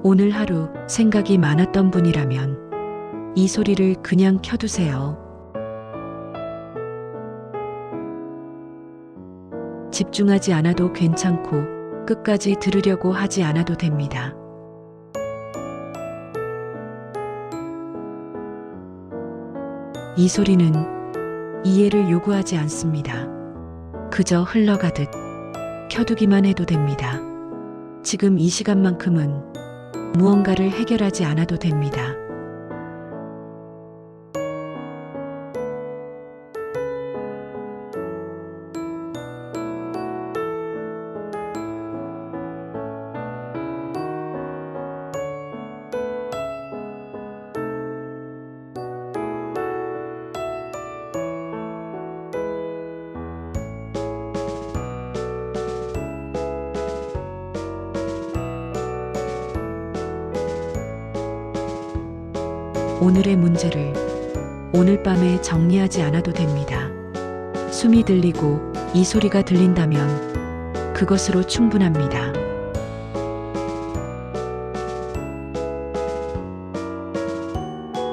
오늘 하루 생각이 많았던 분이라면 이 소리를 그냥 켜두세요. 집중하지 않아도 괜찮고 끝까지 들으려고 하지 않아도 됩니다. 이 소리는 이해를 요구하지 않습니다. 그저 흘러가듯 켜두기만 해도 됩니다. 지금 이 시간만큼은 무언가를 해결하지 않아도 됩니다. 오늘의 문제를 오늘 밤에 정리하지 않아도 됩니다. 숨이 들리고 이 소리가 들린다면 그것으로 충분합니다.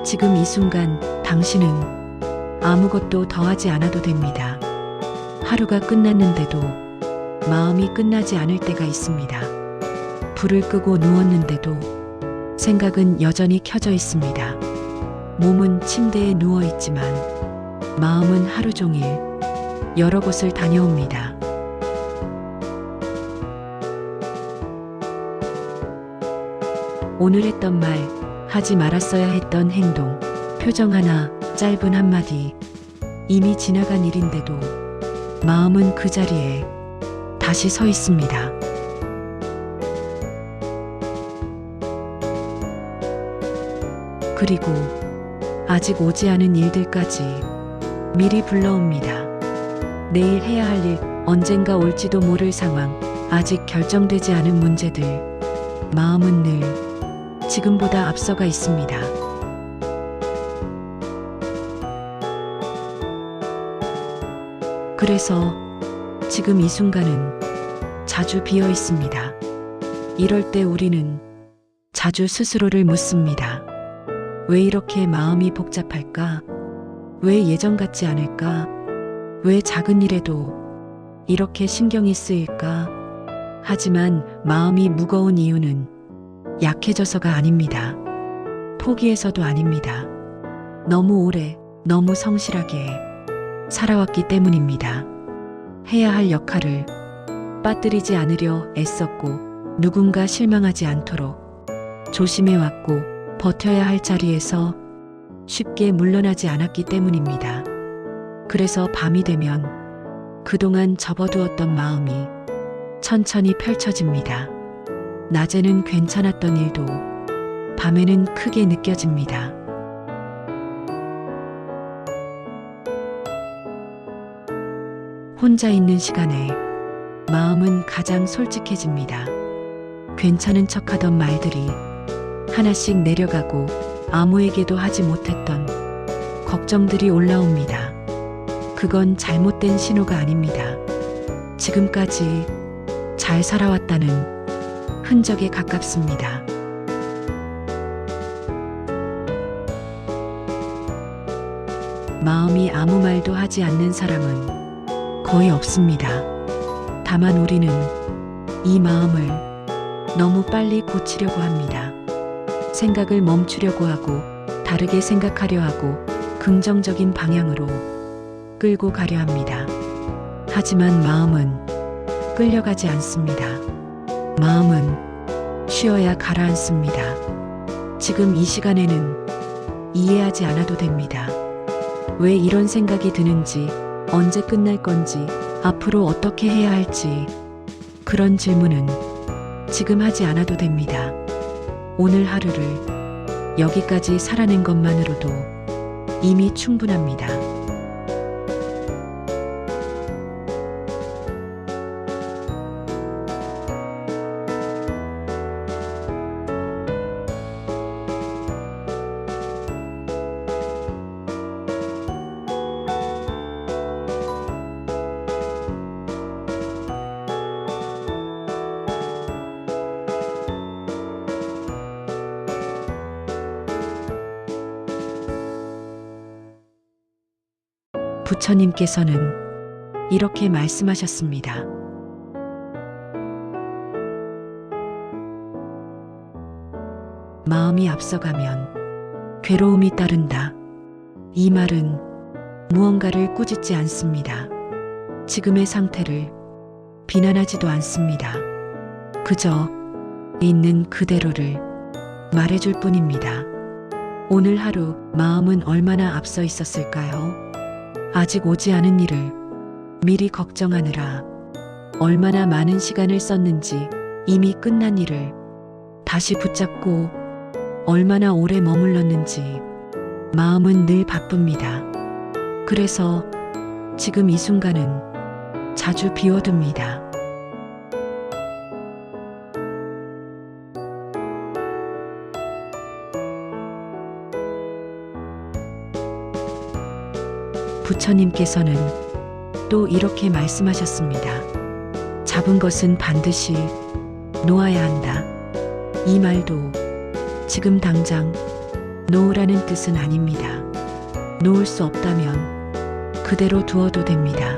지금 이 순간 당신은 아무것도 더하지 않아도 됩니다. 하루가 끝났는데도 마음이 끝나지 않을 때가 있습니다. 불을 끄고 누웠는데도 생각은 여전히 켜져 있습니다. 몸은 침대에 누워 있지만 마음은 하루 종일 여러 곳을 다녀옵니다. 오늘 했던 말, 하지 말았어야 했던 행동, 표정 하나, 짧은 한마디, 이미 지나간 일인데도 마음은 그 자리에 다시 서 있습니다. 그리고 아직 오지 않은 일들까지 미리 불러옵니다. 내일 해야 할 일, 언젠가 올지도 모를 상황, 아직 결정되지 않은 문제들, 마음은 늘 지금보다 앞서가 있습니다. 그래서 지금 이 순간은 자주 비어 있습니다. 이럴 때 우리는 자주 스스로를 묻습니다. 왜 이렇게 마음이 복잡할까? 왜 예전 같지 않을까? 왜 작은 일에도 이렇게 신경이 쓰일까? 하지만 마음이 무거운 이유는 약해져서가 아닙니다. 포기해서도 아닙니다. 너무 오래, 너무 성실하게 살아왔기 때문입니다. 해야 할 역할을 빠뜨리지 않으려 애썼고 누군가 실망하지 않도록 조심해왔고 버텨야 할 자리에서 쉽게 물러나지 않았기 때문입니다. 그래서 밤이 되면 그동안 접어두었던 마음이 천천히 펼쳐집니다. 낮에는 괜찮았던 일도 밤에는 크게 느껴집니다. 혼자 있는 시간에 마음은 가장 솔직해집니다. 괜찮은 척하던 말들이 하나씩 내려가고 아무에게도 하지 못했던 걱정들이 올라옵니다. 그건 잘못된 신호가 아닙니다. 지금까지 잘 살아왔다는 흔적에 가깝습니다. 마음이 아무 말도 하지 않는 사람은 거의 없습니다. 다만 우리는 이 마음을 너무 빨리 고치려고 합니다. 생각을 멈추려고 하고 다르게 생각하려 하고 긍정적인 방향으로 끌고 가려 합니다. 하지만 마음은 끌려가지 않습니다. 마음은 쉬어야 가라앉습니다. 지금 이 시간에는 이해하지 않아도 됩니다. 왜 이런 생각이 드는지, 언제 끝날 건지, 앞으로 어떻게 해야 할지 그런 질문은 지금 하지 않아도 됩니다. 오늘 하루를 여기까지 살아낸 것만으로도 이미 충분합니다. 부처님께서는 이렇게 말씀하셨습니다. 마음이 앞서가면 괴로움이 따른다. 이 말은 무언가를 꾸짖지 않습니다. 지금의 상태를 비난하지도 않습니다. 그저 있는 그대로를 말해줄 뿐입니다. 오늘 하루 마음은 얼마나 앞서 있었을까요? 아직 오지 않은 일을 미리 걱정하느라 얼마나 많은 시간을 썼는지, 이미 끝난 일을 다시 붙잡고 얼마나 오래 머물렀는지 마음은 늘 바쁩니다. 그래서 지금 이 순간은 자주 비워둡니다. 부처님께서는 또 이렇게 말씀하셨습니다. 잡은 것은 반드시 놓아야 한다. 이 말도 지금 당장 놓으라는 뜻은 아닙니다. 놓을 수 없다면 그대로 두어도 됩니다.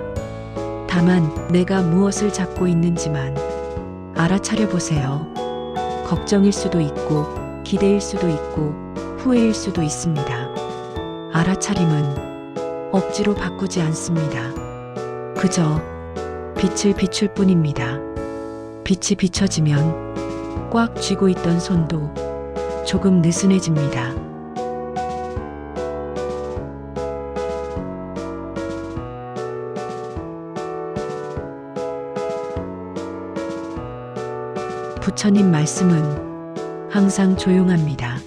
다만 내가 무엇을 잡고 있는지만 알아차려 보세요. 걱정일 수도 있고 기대일 수도 있고 후회일 수도 있습니다. 알아차림은 억지로 바꾸지 않습니다. 그저 빛을 비출 뿐입니다. 빛이 비춰지면 꽉 쥐고 있던 손도 조금 느슨해집니다. 부처님 말씀은 항상 조용합니다.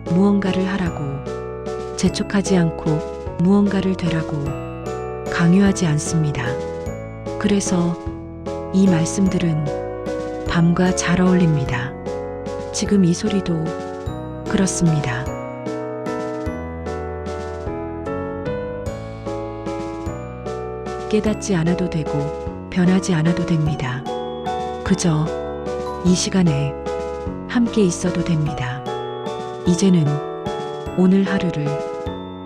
무언가를 하라고 재촉하지 않고 무언가를 되라고 강요하지 않습니다. 그래서 이 말씀들은 밤과 잘 어울립니다. 지금 이 소리도 그렇습니다. 깨닫지 않아도 되고 변하지 않아도 됩니다. 그저 이 시간에 함께 있어도 됩니다. 이제는 오늘 하루를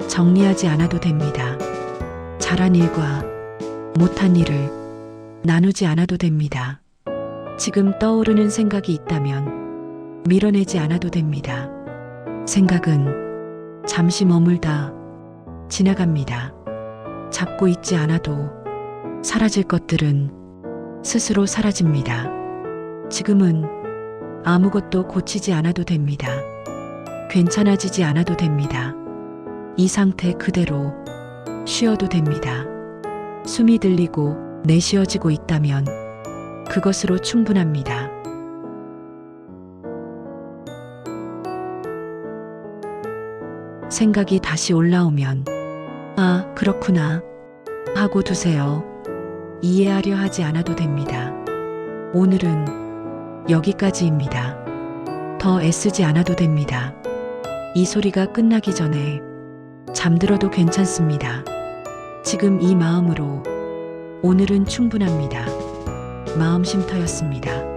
정리하지 않아도 됩니다. 잘한 일과 못한 일을 나누지 않아도 됩니다. 지금 떠오르는 생각이 있다면 밀어내지 않아도 됩니다. 생각은 잠시 머물다 지나갑니다. 잡고 있지 않아도 사라질 것들은 스스로 사라집니다. 지금은 아무것도 고치지 않아도 됩니다. 괜찮아지지 않아도 됩니다. 이 상태 그대로 쉬어도 됩니다. 숨이 들리고 내쉬어지고 있다면 그것으로 충분합니다. 생각이 다시 올라오면 아, 그렇구나 하고 두세요. 이해하려 하지 않아도 됩니다. 오늘은 여기까지입니다. 더 애쓰지 않아도 됩니다. 이 소리가 끝나기 전에 잠들어도 괜찮습니다. 지금 이 마음으로 오늘은 충분합니다. 마음 쉼터였습니다.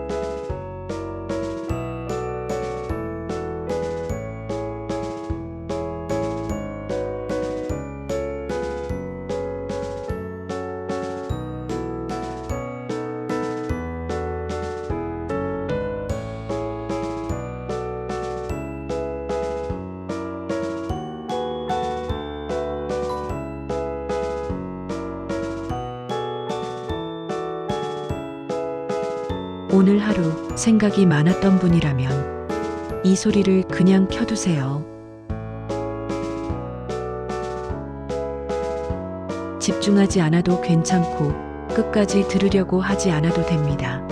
오늘 하루 생각이 많았던 분이라면 이 소리를 그냥 켜두세요. 집중하지 않아도 괜찮고 끝까지 들으려고 하지 않아도 됩니다.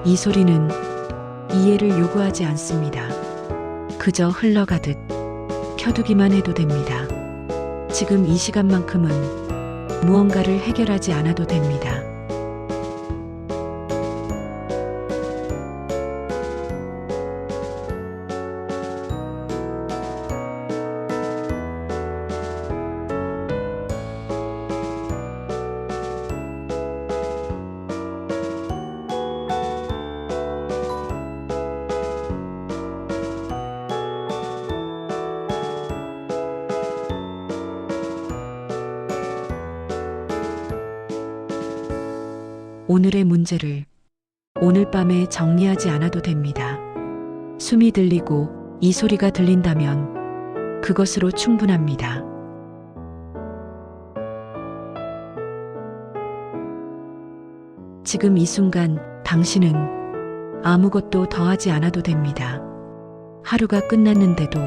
이 소리는 이해를 요구하지 않습니다. 그저 흘러가듯 켜두기만 해도 됩니다. 지금 이 시간만큼은 무언가를 해결하지 않아도 됩니다. 오늘의 문제를 오늘 밤에 정리하지 않아도 됩니다. 숨이 들리고 이 소리가 들린다면 그것으로 충분합니다. 지금 이 순간 당신은 아무것도 더하지 않아도 됩니다. 하루가 끝났는데도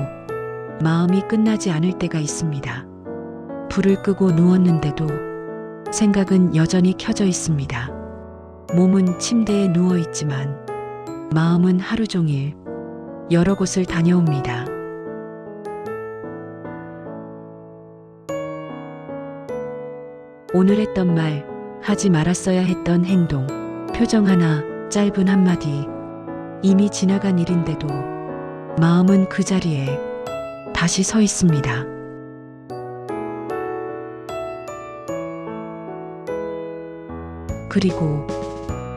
마음이 끝나지 않을 때가 있습니다. 불을 끄고 누웠는데도 생각은 여전히 켜져 있습니다. 몸은 침대에 누워 있지만 마음은 하루 종일 여러 곳을 다녀옵니다. 오늘 했던 말, 하지 말았어야 했던 행동, 표정 하나, 짧은 한마디, 이미 지나간 일인데도 마음은 그 자리에 다시 서 있습니다. 그리고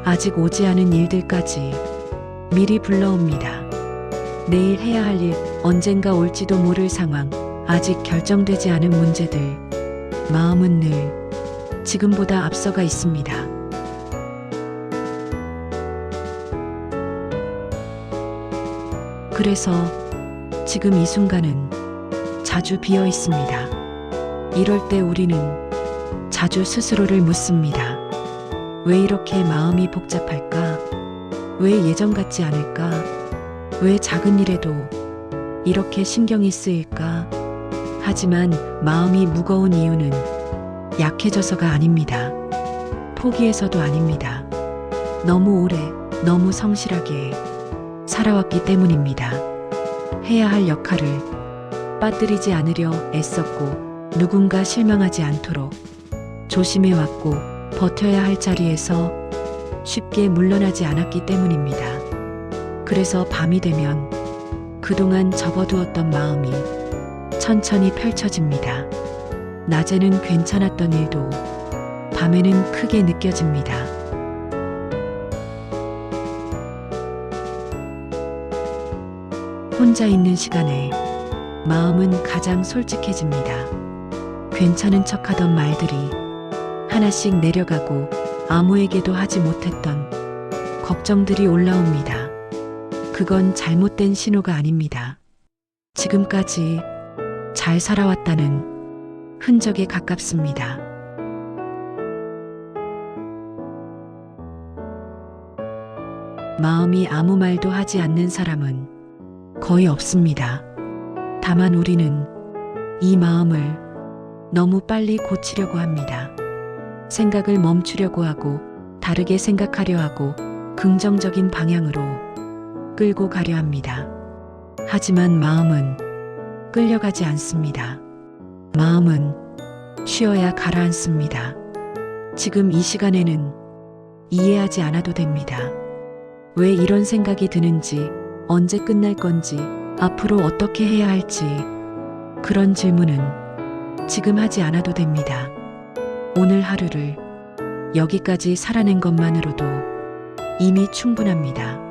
아직 오지 않은 일들까지 미리 불러옵니다. 내일 해야 할 일, 언젠가 올지도 모를 상황, 아직 결정되지 않은 문제들, 마음은 늘 지금보다 앞서가 있습니다. 그래서 지금 이 순간은 자주 비어 있습니다. 이럴 때 우리는 자주 스스로를 묻습니다. 왜 이렇게 마음이 복잡할까? 왜 예전 같지 않을까? 왜 작은 일에도 이렇게 신경이 쓰일까? 하지만 마음이 무거운 이유는 약해져서가 아닙니다. 포기해서도 아닙니다. 너무 오래, 너무 성실하게 살아왔기 때문입니다. 해야 할 역할을 빠뜨리지 않으려 애썼고 누군가 실망하지 않도록 조심해왔고 버텨야 할 자리에서 쉽게 물러나지 않았기 때문입니다. 그래서 밤이 되면 그동안 접어두었던 마음이 천천히 펼쳐집니다. 낮에는 괜찮았던 일도 밤에는 크게 느껴집니다. 혼자 있는 시간에 마음은 가장 솔직해집니다. 괜찮은 척하던 말들이 하나씩 내려가고 아무에게도 하지 못했던 걱정들이 올라옵니다. 그건 잘못된 신호가 아닙니다. 지금까지 잘 살아왔다는 흔적에 가깝습니다. 마음이 아무 말도 하지 않는 사람은 거의 없습니다. 다만 우리는 이 마음을 너무 빨리 고치려고 합니다. 생각을 멈추려고 하고 다르게 생각하려 하고 긍정적인 방향으로 끌고 가려 합니다. 하지만 마음은 끌려가지 않습니다. 마음은 쉬어야 가라앉습니다. 지금 이 시간에는 이해하지 않아도 됩니다. 왜 이런 생각이 드는지, 언제 끝날 건지, 앞으로 어떻게 해야 할지, 그런 질문은 지금 하지 않아도 됩니다. 오늘 하루를 여기까지 살아낸 것만으로도 이미 충분합니다.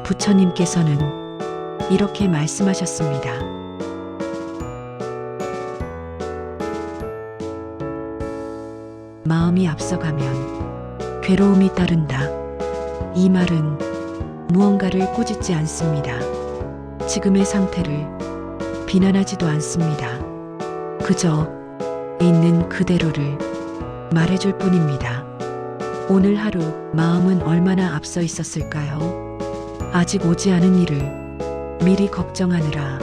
부처님께서는 이렇게 말씀하셨습니다. 마음이 앞서가면 괴로움이 따른다. 이 말은 무언가를 꾸짖지 않습니다. 지금의 상태를 비난하지도 않습니다. 그저 있는 그대로를 말해줄 뿐입니다. 오늘 하루 마음은 얼마나 앞서 있었을까요? 아직 오지 않은 일을 미리 걱정하느라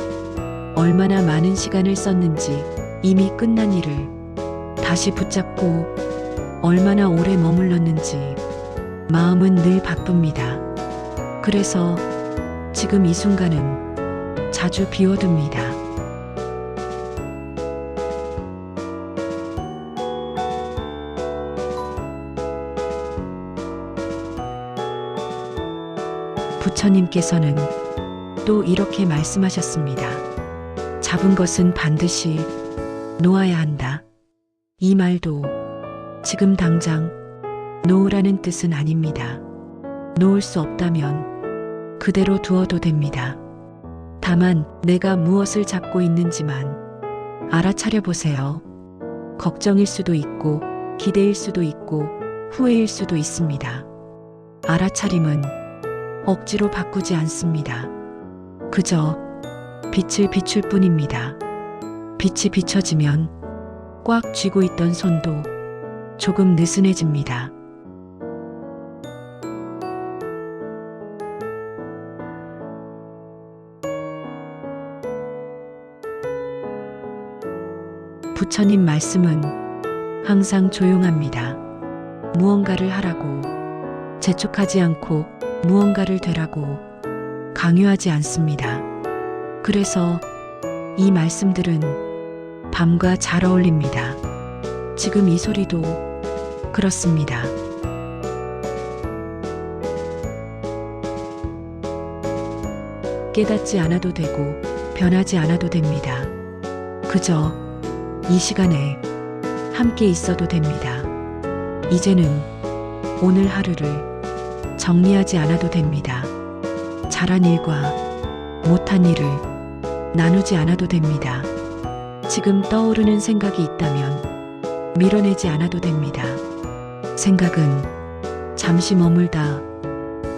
얼마나 많은 시간을 썼는지, 이미 끝난 일을 다시 붙잡고 얼마나 오래 머물렀는지 마음은 늘 바쁩니다. 그래서 지금 이 순간은 자주 비워둡니다. 부처님께서는 또 이렇게 말씀하셨습니다. 잡은 것은 반드시 놓아야 한다. 이 말도 지금 당장 놓으라는 뜻은 아닙니다. 놓을 수 없다면 그대로 두어도 됩니다. 다만 내가 무엇을 잡고 있는지만 알아차려 보세요. 걱정일 수도 있고 기대일 수도 있고 후회일 수도 있습니다. 알아차림은 억지로 바꾸지 않습니다. 그저 빛을 비출 뿐입니다. 빛이 비춰지면 꽉 쥐고 있던 손도 조금 느슨해집니다. 부처님 말씀은 항상 조용합니다. 무언가를 하라고 재촉하지 않고 무언가를 되라고 강요하지 않습니다. 그래서 이 말씀들은 밤과 잘 어울립니다. 지금 이 소리도 그렇습니다. 깨닫지 않아도 되고 변하지 않아도 됩니다. 그저 이 시간에 함께 있어도 됩니다. 이제는 오늘 하루를 정리하지 않아도 됩니다. 잘한 일과 못한 일을 나누지 않아도 됩니다. 지금 떠오르는 생각이 있다면 밀어내지 않아도 됩니다. 생각은 잠시 머물다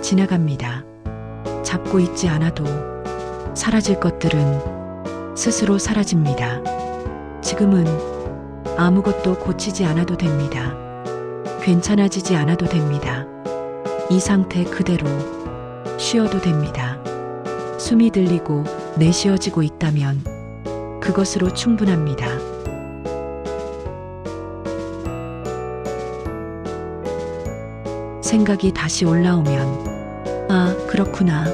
지나갑니다. 잡고 있지 않아도 사라질 것들은 스스로 사라집니다. 지금은 아무것도 고치지 않아도 됩니다. 괜찮아지지 않아도 됩니다. 이 상태 그대로 쉬어도 됩니다. 숨이 들리고 내쉬어지고 있다면 그것으로 충분합니다. 생각이 다시 올라오면 아, 그렇구나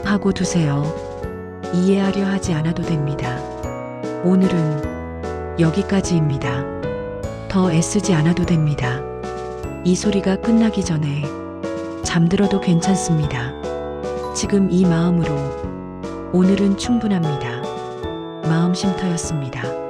하고 두세요. 이해하려 하지 않아도 됩니다. 오늘은 여기까지입니다. 더 애쓰지 않아도 됩니다. 이 소리가 끝나기 전에 잠들어도 괜찮습니다. 지금 이 마음으로 오늘은 충분합니다. 마음쉼터였습니다.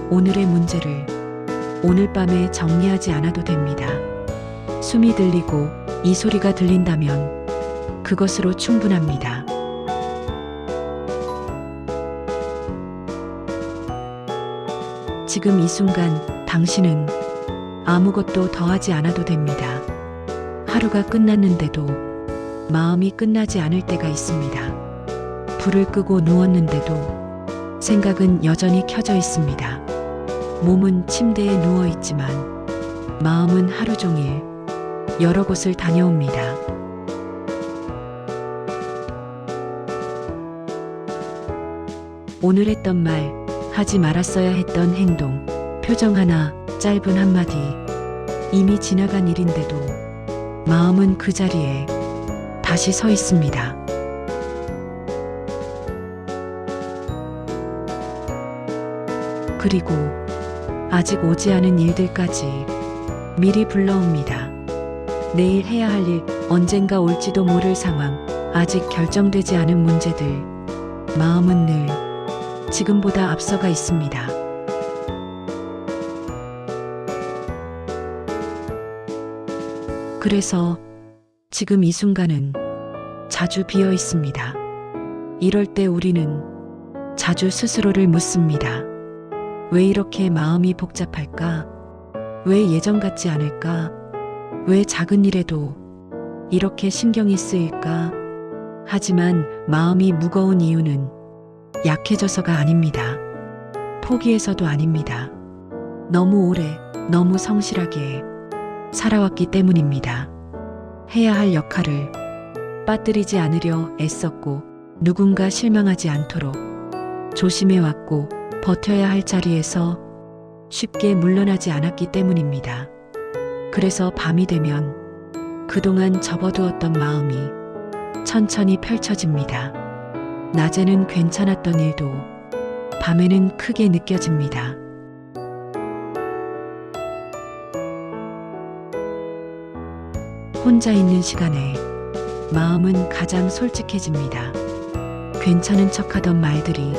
오늘의 문제를 오늘 밤에 정리하지 않아도 됩니다. 숨이 들리고 이 소리가 들린다면 그것으로 충분합니다. 지금 이 순간 당신은 아무것도 더하지 않아도 됩니다. 하루가 끝났는데도 마음이 끝나지 않을 때가 있습니다. 불을 끄고 누웠는데도 생각은 여전히 켜져 있습니다. 몸은 침대에 누워 있지만 마음은 하루 종일 여러 곳을 다녀옵니다. 오늘 했던 말, 하지 말았어야 했던 행동, 표정 하나, 짧은 한마디, 이미 지나간 일인데도 마음은 그 자리에 다시 서 있습니다. 그리고 아직 오지 않은 일들까지 미리 불러옵니다. 내일 해야 할 일, 언젠가 올지도 모를 상황, 아직 결정되지 않은 문제들, 마음은 늘 지금보다 앞서가 있습니다. 그래서 지금 이 순간은 자주 비어 있습니다. 이럴 때 우리는 자주 스스로를 묻습니다. 왜 이렇게 마음이 복잡할까? 왜 예전 같지 않을까? 왜 작은 일에도 이렇게 신경이 쓰일까? 하지만 마음이 무거운 이유는 약해져서가 아닙니다. 포기해서도 아닙니다. 너무 오래, 너무 성실하게 살아왔기 때문입니다. 해야 할 역할을 빠뜨리지 않으려 애썼고 누군가 실망하지 않도록 조심해왔고 버텨야 할 자리에서 쉽게 물러나지 않았기 때문입니다. 그래서 밤이 되면 그동안 접어두었던 마음이 천천히 펼쳐집니다. 낮에는 괜찮았던 일도 밤에는 크게 느껴집니다. 혼자 있는 시간에 마음은 가장 솔직해집니다. 괜찮은 척하던 말들이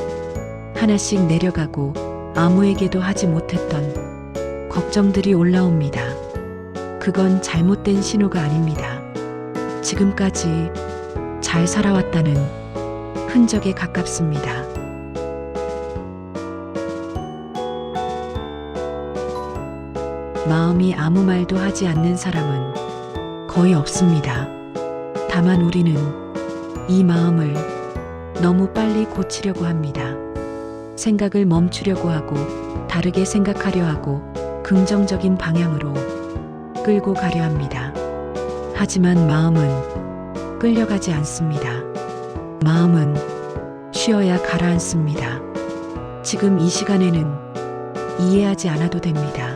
하나씩 내려가고 아무에게도 하지 못했던 걱정들이 올라옵니다. 그건 잘못된 신호가 아닙니다. 지금까지 잘 살아왔다는 흔적에 가깝습니다. 마음이 아무 말도 하지 않는 사람은 거의 없습니다. 다만 우리는 이 마음을 너무 빨리 고치려고 합니다. 생각을 멈추려고 하고 다르게 생각하려 하고 긍정적인 방향으로 끌고 가려 합니다. 하지만 마음은 끌려가지 않습니다. 마음은 쉬어야 가라앉습니다. 지금 이 시간에는 이해하지 않아도 됩니다.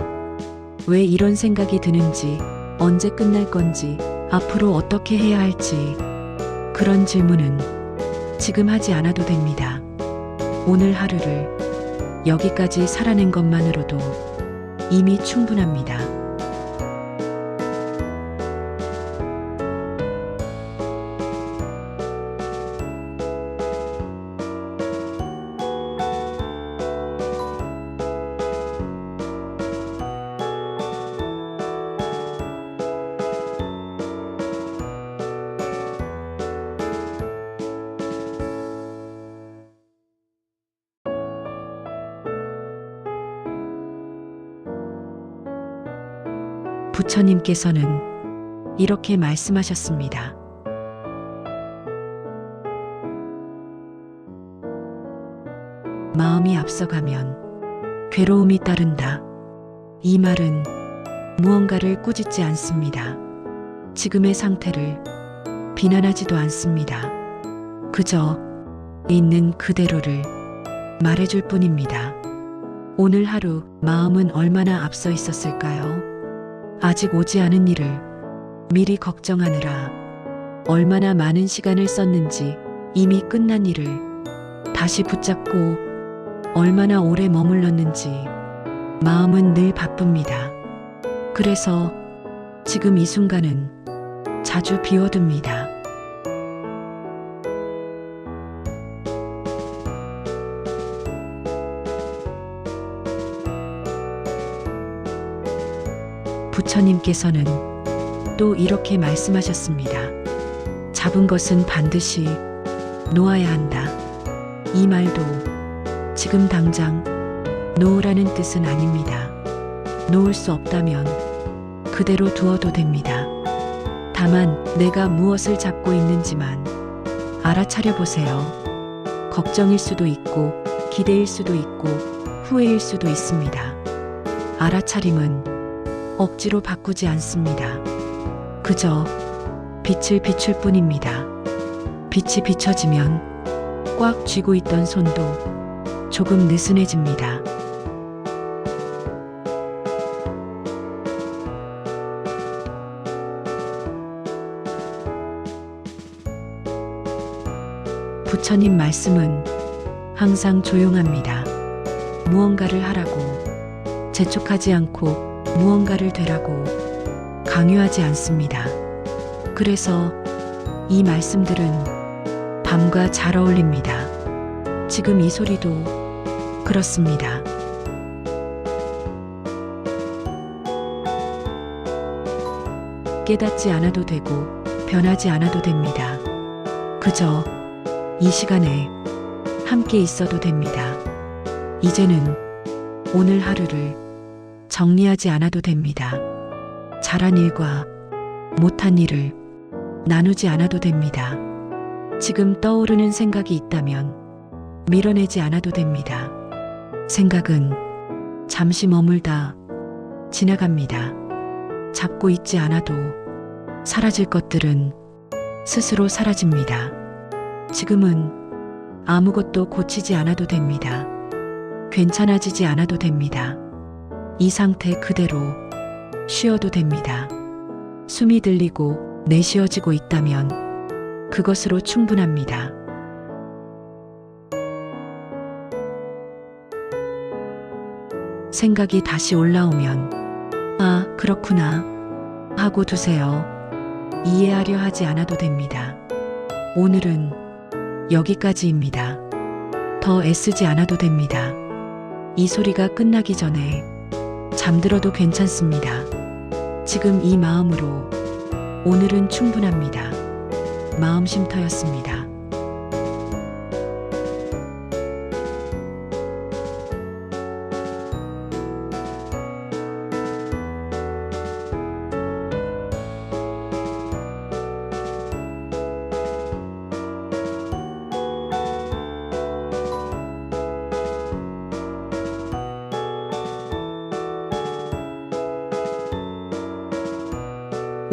왜 이런 생각이 드는지, 언제 끝날 건지, 앞으로 어떻게 해야 할지, 그런 질문은 지금 하지 않아도 됩니다. 오늘 하루를 여기까지 살아낸 것만으로도 이미 충분합니다. 부처님께서는 이렇게 말씀하셨습니다. 마음이 앞서가면 괴로움이 따른다. 이 말은 무언가를 꾸짖지 않습니다. 지금의 상태를 비난하지도 않습니다. 그저 있는 그대로를 말해줄 뿐입니다. 오늘 하루 마음은 얼마나 앞서 있었을까요? 아직 오지 않은 일을 미리 걱정하느라 얼마나 많은 시간을 썼는지, 이미 끝난 일을 다시 붙잡고 얼마나 오래 머물렀는지 마음은 늘 바쁩니다. 그래서 지금 이 순간은 자주 비워둡니다. 부처님께서는 또 이렇게 말씀하셨습니다. 잡은 것은 반드시 놓아야 한다. 이 말도 지금 당장 놓으라는 뜻은 아닙니다. 놓을 수 없다면 그대로 두어도 됩니다. 다만 내가 무엇을 잡고 있는지만 알아차려 보세요. 걱정일 수도 있고 기대일 수도 있고 후회일 수도 있습니다. 알아차림은 억지로 바꾸지 않습니다. 그저 빛을 비출 뿐입니다. 빛이 비춰지면 꽉 쥐고 있던 손도 조금 느슨해집니다. 부처님 말씀은 항상 조용합니다. 무언가를 하라고 재촉하지 않고 무언가를 되라고 강요하지 않습니다. 그래서 이 말씀들은 밤과 잘 어울립니다. 지금 이 소리도 그렇습니다. 깨닫지 않아도 되고 변하지 않아도 됩니다. 그저 이 시간에 함께 있어도 됩니다. 이제는 오늘 하루를 정리하지 않아도 됩니다. 잘한 일과 못한 일을 나누지 않아도 됩니다. 지금 떠오르는 생각이 있다면 밀어내지 않아도 됩니다. 생각은 잠시 머물다 지나갑니다. 잡고 있지 않아도 사라질 것들은 스스로 사라집니다. 지금은 아무것도 고치지 않아도 됩니다. 괜찮아지지 않아도 됩니다. 이 상태 그대로 쉬어도 됩니다. 숨이 들리고 내쉬어지고 있다면 그것으로 충분합니다. 생각이 다시 올라오면 아, 그렇구나 하고 두세요. 이해하려 하지 않아도 됩니다. 오늘은 여기까지입니다. 더 애쓰지 않아도 됩니다. 이 소리가 끝나기 전에 잠들어도 괜찮습니다. 지금 이 마음으로 오늘은 충분합니다. 마음 쉼터였습니다.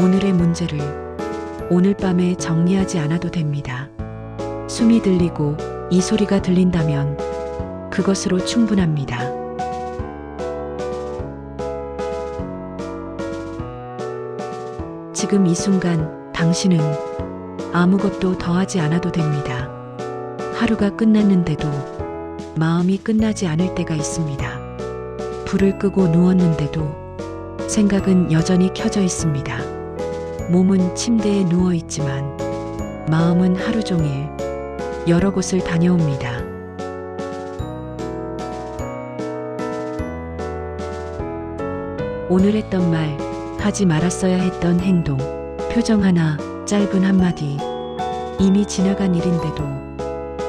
오늘의 문제를 오늘 밤에 정리하지 않아도 됩니다. 숨이 들리고 이 소리가 들린다면 그것으로 충분합니다. 지금 이 순간 당신은 아무것도 더하지 않아도 됩니다. 하루가 끝났는데도 마음이 끝나지 않을 때가 있습니다. 불을 끄고 누웠는데도 생각은 여전히 켜져 있습니다. 몸은 침대에 누워 있지만 마음은 하루 종일 여러 곳을 다녀옵니다. 오늘 했던 말, 하지 말았어야 했던 행동, 표정 하나, 짧은 한마디, 이미 지나간 일인데도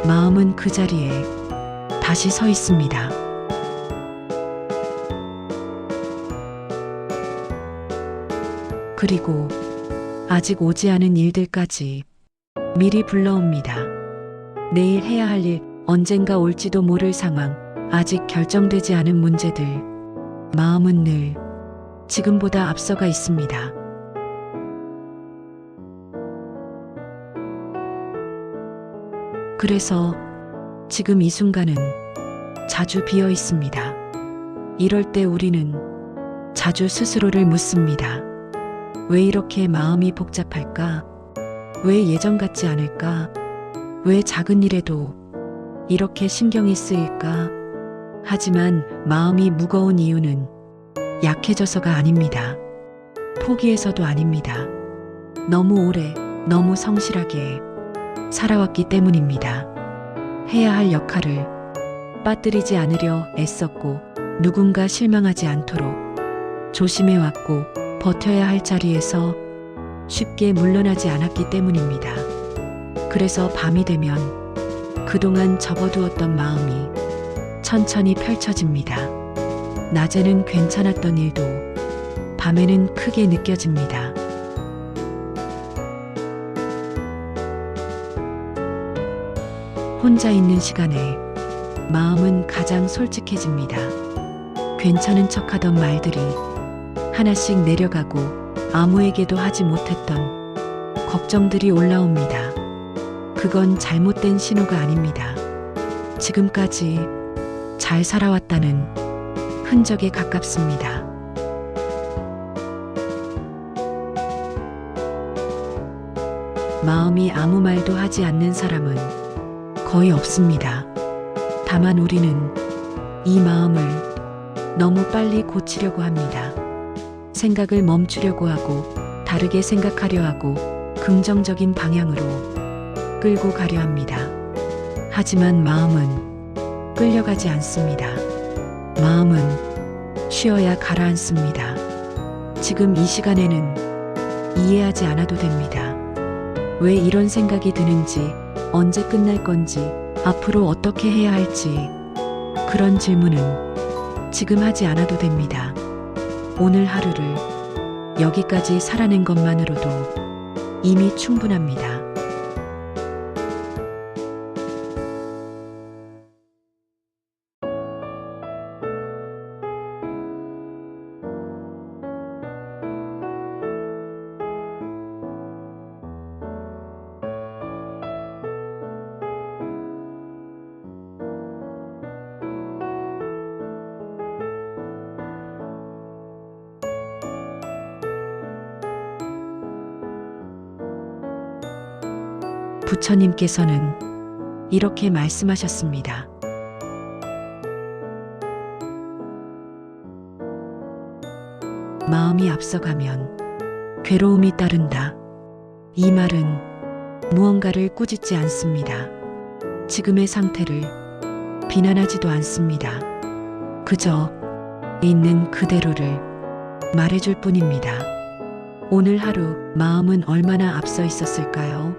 마음은 그 자리에 다시 서 있습니다. 그리고 아직 오지 않은 일들까지 미리 불러옵니다. 내일 해야 할 일, 언젠가 올지도 모를 상황, 아직 결정되지 않은 문제들, 마음은 늘 지금보다 앞서가 있습니다. 그래서 지금 이 순간은 자주 비어 있습니다. 이럴 때 우리는 자주 스스로를 묻습니다. 왜 이렇게 마음이 복잡할까? 왜 예전 같지 않을까? 왜 작은 일에도 이렇게 신경이 쓰일까? 하지만 마음이 무거운 이유는 약해져서가 아닙니다. 포기해서도 아닙니다. 너무 오래, 너무 성실하게 살아왔기 때문입니다. 해야 할 역할을 빠뜨리지 않으려 애썼고 누군가 실망하지 않도록 조심해왔고 버텨야 할 자리에서 쉽게 물러나지 않았기 때문입니다. 그래서 밤이 되면 그동안 접어두었던 마음이 천천히 펼쳐집니다. 낮에는 괜찮았던 일도 밤에는 크게 느껴집니다. 혼자 있는 시간에 마음은 가장 솔직해집니다. 괜찮은 척하던 말들이 하나씩 내려가고 아무에게도 하지 못했던 걱정들이 올라옵니다. 그건 잘못된 신호가 아닙니다. 지금까지 잘 살아왔다는 흔적에 가깝습니다. 마음이 아무 말도 하지 않는 사람은 거의 없습니다. 다만 우리는 이 마음을 너무 빨리 고치려고 합니다. 생각을 멈추려고 하고 다르게 생각하려 하고 긍정적인 방향으로 끌고 가려 합니다. 하지만 마음은 끌려가지 않습니다. 마음은 쉬어야 가라앉습니다. 지금 이 시간에는 이해하지 않아도 됩니다. 왜 이런 생각이 드는지, 언제 끝날 건지, 앞으로 어떻게 해야 할지, 그런 질문은 지금 하지 않아도 됩니다. 오늘 하루를 여기까지 살아낸 것만으로도 이미 충분합니다. 부처님께서는 이렇게 말씀하셨습니다. 마음이 앞서가면 괴로움이 따른다. 이 말은 무언가를 꾸짖지 않습니다. 지금의 상태를 비난하지도 않습니다. 그저 있는 그대로를 말해줄 뿐입니다. 오늘 하루 마음은 얼마나 앞서 있었을까요?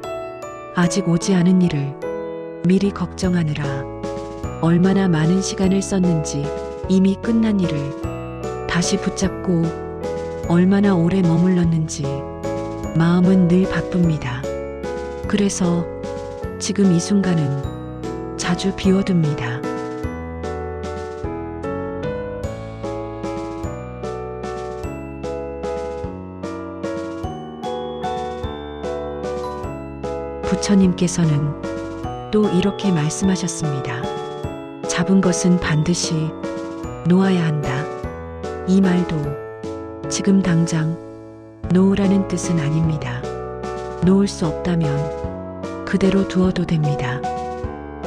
아직 오지 않은 일을 미리 걱정하느라 얼마나 많은 시간을 썼는지, 이미 끝난 일을 다시 붙잡고 얼마나 오래 머물렀는지 마음은 늘 바쁩니다. 그래서 지금 이 순간은 자주 비워둡니다. 부처님께서는 또 이렇게 말씀하셨습니다. 잡은 것은 반드시 놓아야 한다. 이 말도 지금 당장 놓으라는 뜻은 아닙니다. 놓을 수 없다면 그대로 두어도 됩니다.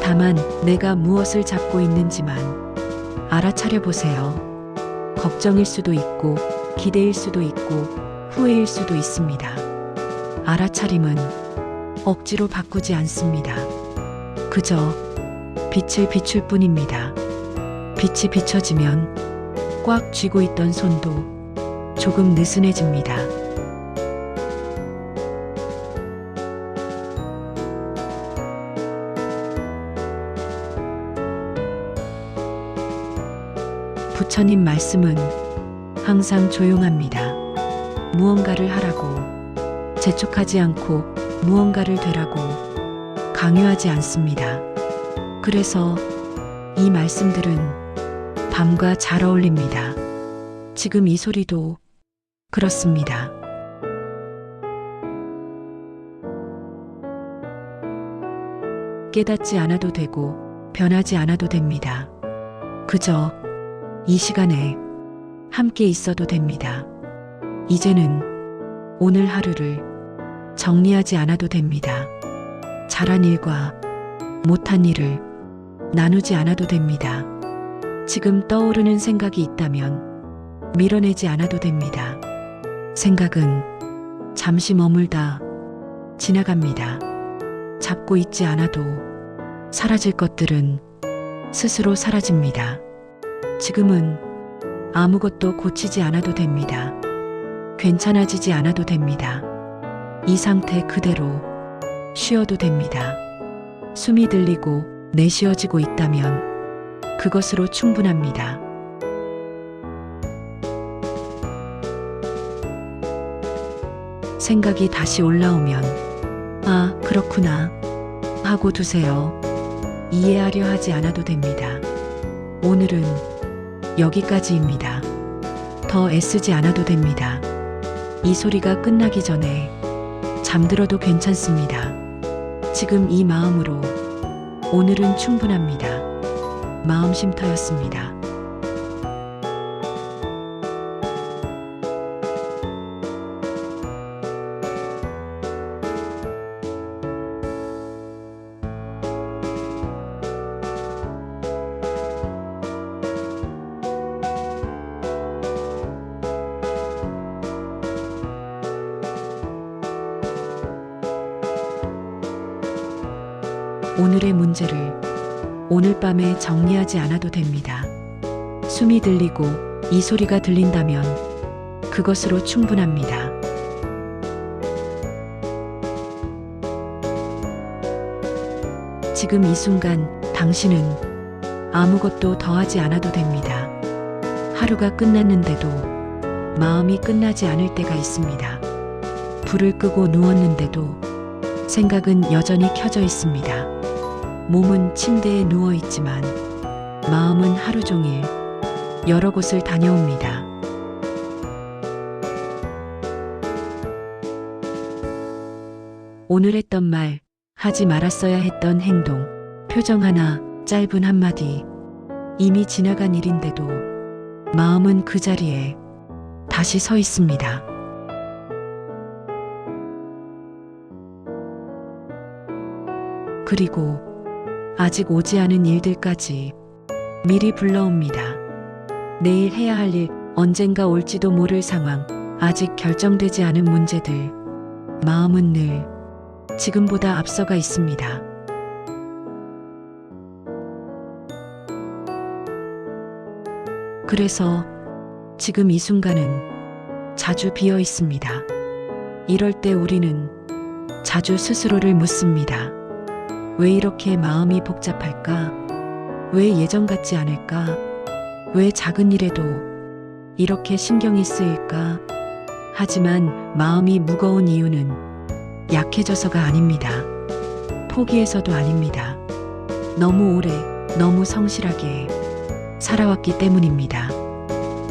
다만 내가 무엇을 잡고 있는지만 알아차려 보세요. 걱정일 수도 있고 기대일 수도 있고 후회일 수도 있습니다. 알아차림은 억지로 바꾸지 않습니다. 그저 빛을 비출 뿐입니다. 빛이 비춰지면 꽉 쥐고 있던 손도 조금 느슨해집니다. 부처님 말씀은 항상 조용합니다. 무언가를 하라고 재촉하지 않고 무언가를 되라고 강요하지 않습니다. 그래서 이 말씀들은 밤과 잘 어울립니다. 지금 이 소리도 그렇습니다. 깨닫지 않아도 되고 변하지 않아도 됩니다. 그저 이 시간에 함께 있어도 됩니다. 이제는 오늘 하루를 정리하지 않아도 됩니다. 잘한 일과 못한 일을 나누지 않아도 됩니다. 지금 떠오르는 생각이 있다면 밀어내지 않아도 됩니다. 생각은 잠시 머물다 지나갑니다. 잡고 있지 않아도 사라질 것들은 스스로 사라집니다. 지금은 아무것도 고치지 않아도 됩니다. 괜찮아지지 않아도 됩니다. 이 상태 그대로 쉬어도 됩니다. 숨이 들리고 내쉬어지고 있다면 그것으로 충분합니다. 생각이 다시 올라오면 아, 그렇구나 하고 두세요. 이해하려 하지 않아도 됩니다. 오늘은 여기까지입니다. 더 애쓰지 않아도 됩니다. 이 소리가 끝나기 전에 잠들어도 괜찮습니다. 지금 이 마음으로 오늘은 충분합니다. 마음쉼터였습니다. 오늘의 문제를 오늘 밤에 정리하지 않아도 됩니다. 숨이 들리고 이 소리가 들린다면 그것으로 충분합니다. 지금 이 순간 당신은 아무것도 더하지 않아도 됩니다. 하루가 끝났는데도 마음이 끝나지 않을 때가 있습니다. 불을 끄고 누웠는데도 생각은 여전히 켜져 있습니다. 몸은 침대에 누워 있지만 마음은 하루 종일 여러 곳을 다녀옵니다. 오늘 했던 말, 하지 말았어야 했던 행동, 표정 하나, 짧은 한마디, 이미 지나간 일인데도 마음은 그 자리에 다시 서 있습니다. 그리고 아직 오지 않은 일들까지 미리 불러옵니다. 내일 해야 할 일, 언젠가 올지도 모를 상황, 아직 결정되지 않은 문제들, 마음은 늘 지금보다 앞서가 있습니다. 그래서 지금 이 순간은 자주 비어 있습니다. 이럴 때 우리는 자주 스스로를 묻습니다. 왜 이렇게 마음이 복잡할까? 왜 예전 같지 않을까? 왜 작은 일에도 이렇게 신경이 쓰일까? 하지만 마음이 무거운 이유는 약해져서가 아닙니다. 포기해서도 아닙니다. 너무 오래, 너무 성실하게 살아왔기 때문입니다.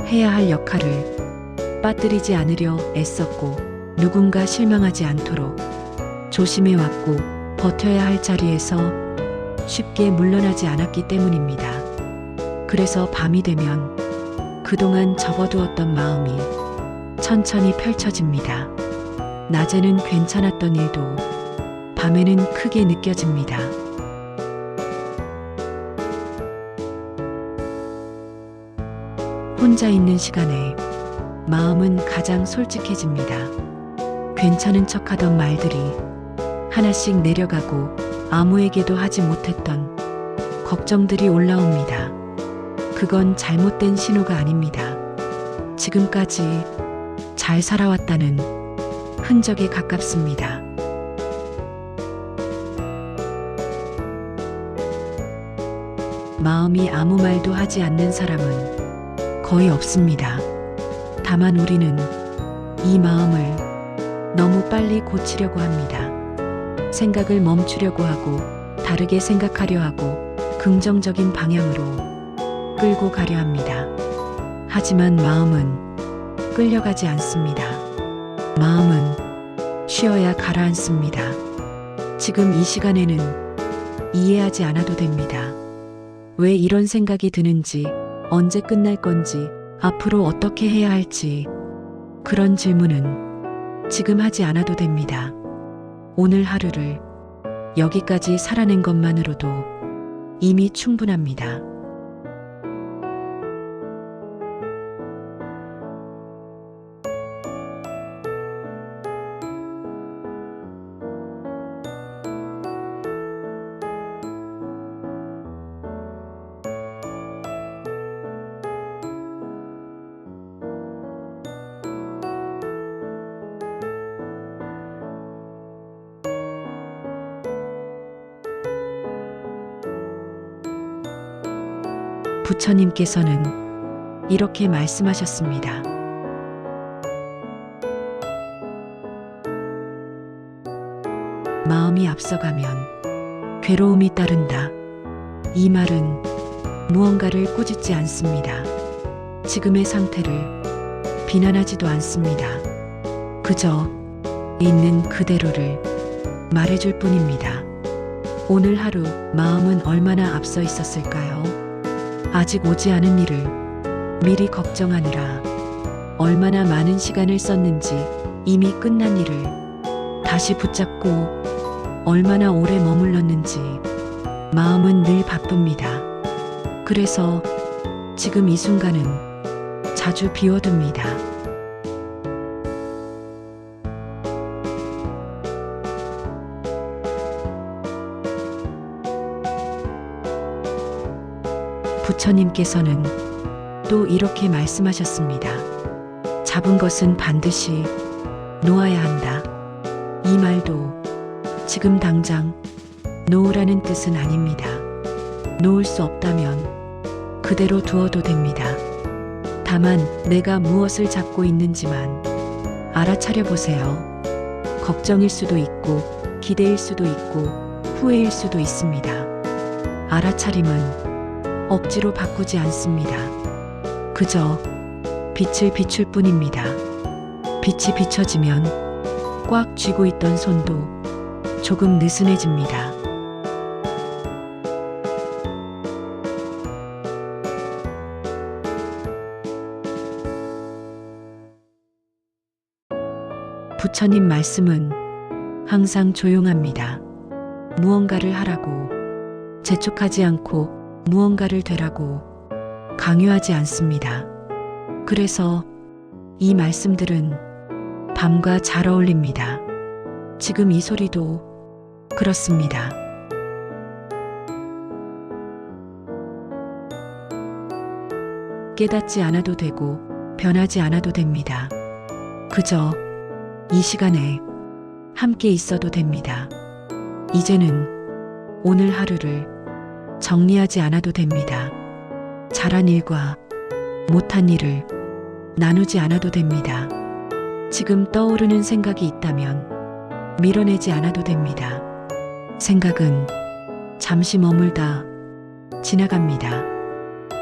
해야 할 역할을 빠뜨리지 않으려 애썼고 누군가 실망하지 않도록 조심해왔고 버텨야 할 자리에서 쉽게 물러나지 않았기 때문입니다. 그래서 밤이 되면 그동안 접어두었던 마음이 천천히 펼쳐집니다. 낮에는 괜찮았던 일도 밤에는 크게 느껴집니다. 혼자 있는 시간에 마음은 가장 솔직해집니다. 괜찮은 척하던 말들이 하나씩 내려가고 아무에게도 하지 못했던 걱정들이 올라옵니다. 그건 잘못된 신호가 아닙니다. 지금까지 잘 살아왔다는 흔적에 가깝습니다. 마음이 아무 말도 하지 않는 사람은 거의 없습니다. 다만 우리는 이 마음을 너무 빨리 고치려고 합니다. 생각을 멈추려고 하고 다르게 생각하려 하고 긍정적인 방향으로 끌고 가려 합니다. 하지만 마음은 끌려가지 않습니다. 마음은 쉬어야 가라앉습니다. 지금 이 시간에는 이해하지 않아도 됩니다. 왜 이런 생각이 드는지, 언제 끝날 건지, 앞으로 어떻게 해야 할지 그런 질문은 지금 하지 않아도 됩니다. 오늘 하루를 여기까지 살아낸 것만으로도 이미 충분합니다. 부처님께서는 이렇게 말씀하셨습니다. 마음이 앞서가면 괴로움이 따른다. 이 말은 무언가를 꾸짖지 않습니다. 지금의 상태를 비난하지도 않습니다. 그저 있는 그대로를 말해줄 뿐입니다. 오늘 하루 마음은 얼마나 앞서 있었을까요? 아직 오지 않은 일을 미리 걱정하느라 얼마나 많은 시간을 썼는지, 이미 끝난 일을 다시 붙잡고 얼마나 오래 머물렀는지 마음은 늘 바쁩니다. 그래서 지금 이 순간은 자주 비워둡니다. 부처님께서는 또 이렇게 말씀하셨습니다. 잡은 것은 반드시 놓아야 한다. 이 말도 지금 당장 놓으라는 뜻은 아닙니다. 놓을 수 없다면 그대로 두어도 됩니다. 다만 내가 무엇을 잡고 있는지만 알아차려 보세요. 걱정일 수도 있고, 기대일 수도 있고, 후회일 수도 있습니다. 알아차림은 억지로 바꾸지 않습니다. 그저 빛을 비출 뿐입니다. 빛이 비춰지면 꽉 쥐고 있던 손도 조금 느슨해집니다. 부처님 말씀은 항상 조용합니다. 무언가를 하라고 재촉하지 않고 무언가를 되라고 강요하지 않습니다. 그래서 이 말씀들은 밤과 잘 어울립니다. 지금 이 소리도 그렇습니다. 깨닫지 않아도 되고 변하지 않아도 됩니다. 그저 이 시간에 함께 있어도 됩니다. 이제는 오늘 하루를 정리하지 않아도 됩니다. 잘한 일과 못한 일을 나누지 않아도 됩니다. 지금 떠오르는 생각이 있다면 밀어내지 않아도 됩니다. 생각은 잠시 머물다 지나갑니다.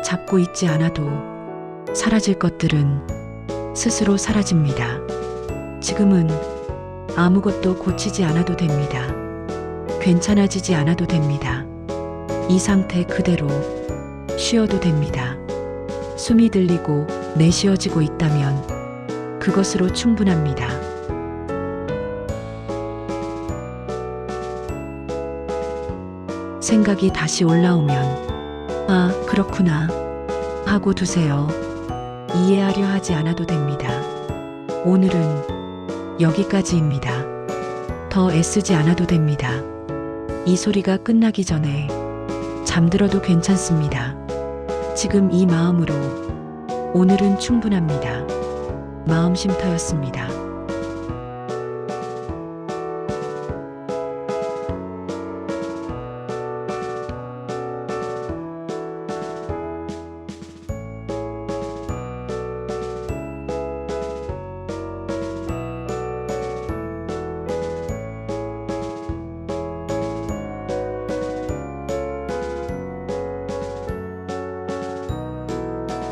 잡고 있지 않아도 사라질 것들은 스스로 사라집니다. 지금은 아무것도 고치지 않아도 됩니다. 괜찮아지지 않아도 됩니다. 이 상태 그대로 쉬어도 됩니다. 숨이 들리고 내쉬어지고 있다면 그것으로 충분합니다. 생각이 다시 올라오면 아, 그렇구나 하고 두세요. 이해하려 하지 않아도 됩니다. 오늘은 여기까지입니다. 더 애쓰지 않아도 됩니다. 이 소리가 끝나기 전에 잠들어도 괜찮습니다. 지금 이 마음으로 오늘은 충분합니다. 마음 쉼터였습니다.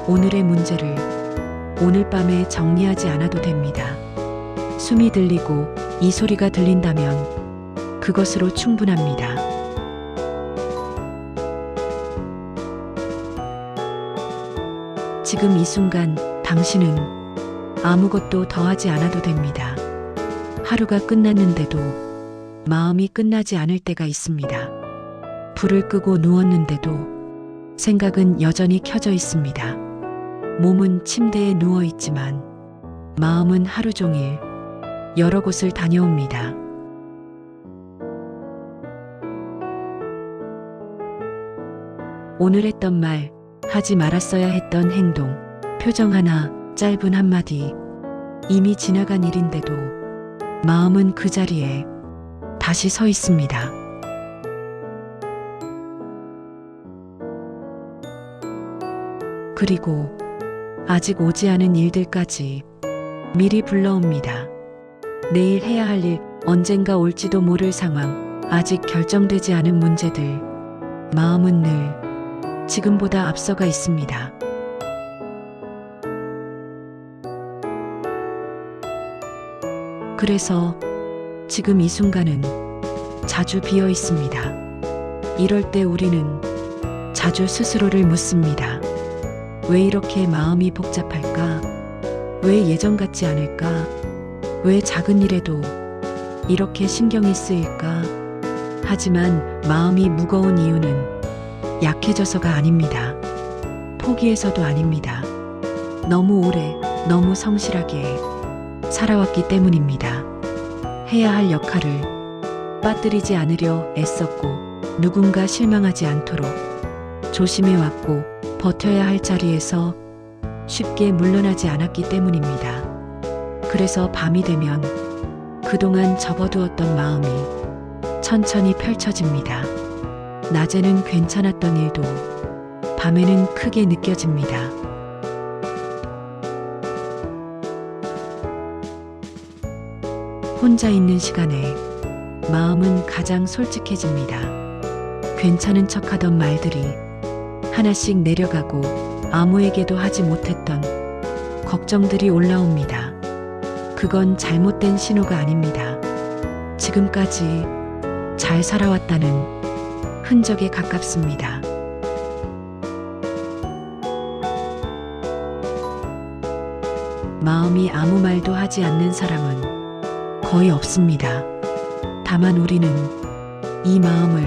오늘의 문제를 오늘 밤에 정리하지 않아도 됩니다. 숨이 들리고 이 소리가 들린다면 그것으로 충분합니다. 지금 이 순간 당신은 아무것도 더하지 않아도 됩니다. 하루가 끝났는데도 마음이 끝나지 않을 때가 있습니다. 불을 끄고 누웠는데도 생각은 여전히 켜져 있습니다. 몸은 침대에 누워 있지만 마음은 하루 종일 여러 곳을 다녀옵니다. 오늘 했던 말, 하지 말았어야 했던 행동, 표정 하나, 짧은 한마디, 이미 지나간 일인데도 마음은 그 자리에 다시 서 있습니다. 그리고 아직 오지 않은 일들까지 미리 불러옵니다. 내일 해야 할 일, 언젠가 올지도 모를 상황, 아직 결정되지 않은 문제들. 마음은 늘 지금보다 앞서가 있습니다. 그래서 지금 이 순간은 자주 비어 있습니다. 이럴 때 우리는 자주 스스로를 묻습니다. 왜 이렇게 마음이 복잡할까? 왜 예전 같지 않을까? 왜 작은 일에도 이렇게 신경이 쓰일까? 하지만 마음이 무거운 이유는 약해져서가 아닙니다. 포기해서도 아닙니다. 너무 오래, 너무 성실하게 살아왔기 때문입니다. 해야 할 역할을 빠뜨리지 않으려 애썼고, 누군가 실망하지 않도록 조심해왔고, 버텨야 할 자리에서 쉽게 물러나지 않았기 때문입니다. 그래서 밤이 되면 그동안 접어두었던 마음이 천천히 펼쳐집니다. 낮에는 괜찮았던 일도 밤에는 크게 느껴집니다. 혼자 있는 시간에 마음은 가장 솔직해집니다. 괜찮은 척하던 말들이 하나씩 내려가고, 아무에게도 하지 못했던 걱정들이 올라옵니다. 그건 잘못된 신호가 아닙니다. 지금까지 잘 살아왔다는 흔적에 가깝습니다. 마음이 아무 말도 하지 않는 사람은 거의 없습니다. 다만 우리는 이 마음을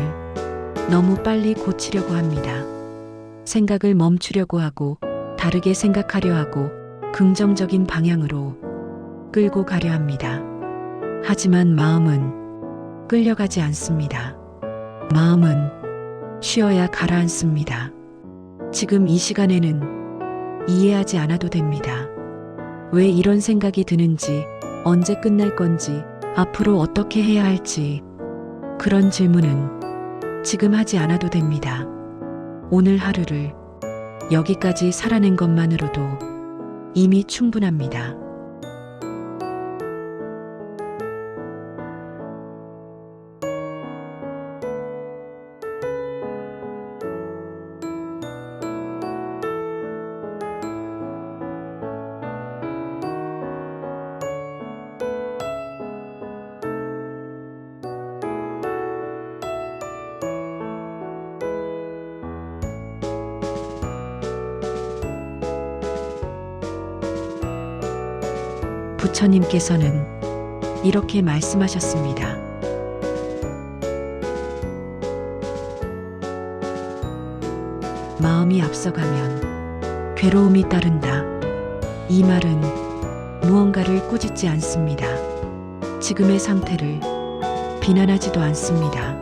너무 빨리 고치려고 합니다. 생각을 멈추려고 하고, 다르게 생각하려 하고, 긍정적인 방향으로 끌고 가려 합니다. 하지만 마음은 끌려가지 않습니다. 마음은 쉬어야 가라앉습니다. 지금 이 시간에는 이해하지 않아도 됩니다. 왜 이런 생각이 드는지, 언제 끝날 건지, 앞으로 어떻게 해야 할지, 그런 질문은 지금 하지 않아도 됩니다. 오늘 하루를 여기까지 살아낸 것만으로도 이미 충분합니다. 부처님께서는 이렇게 말씀하셨습니다. 마음이 앞서가면 괴로움이 따른다. 이 말은 무언가를 꾸짖지 않습니다. 지금의 상태를 비난하지도 않습니다.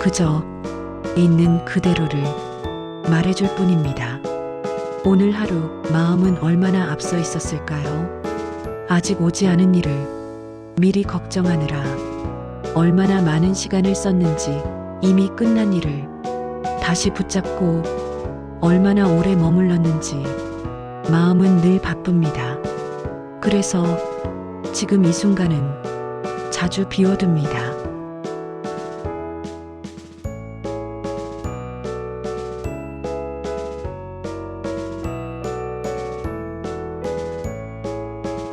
그저 있는 그대로를 말해줄 뿐입니다. 오늘 하루 마음은 얼마나 앞서 있었을까요? 아직 오지 않은 일을 미리 걱정하느라 얼마나 많은 시간을 썼는지, 이미 끝난 일을 다시 붙잡고 얼마나 오래 머물렀는지. 마음은 늘 바쁩니다. 그래서 지금 이 순간은 자주 비워둡니다.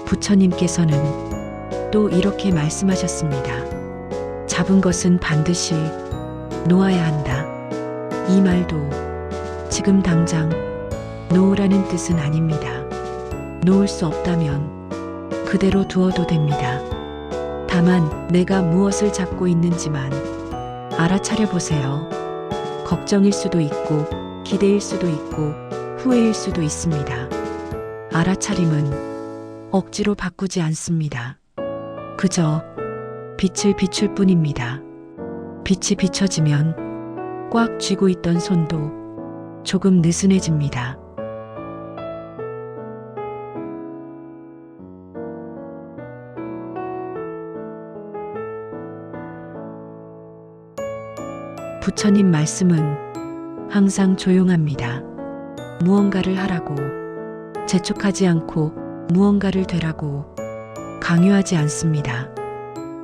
부처님께서는 또 이렇게 말씀하셨습니다. 잡은 것은 반드시 놓아야 한다. 이 말도 지금 당장 놓으라는 뜻은 아닙니다. 놓을 수 없다면 그대로 두어도 됩니다. 다만 내가 무엇을 잡고 있는지만 알아차려 보세요. 걱정일 수도 있고, 기대일 수도 있고, 후회일 수도 있습니다. 알아차림은 억지로 바꾸지 않습니다. 그저 빛을 비출 뿐입니다. 빛이 비춰지면 꽉 쥐고 있던 손도 조금 느슨해집니다. 부처님 말씀은 항상 조용합니다. 무언가를 하라고, 재촉하지 않고 무언가를 되라고 강요하지 않습니다.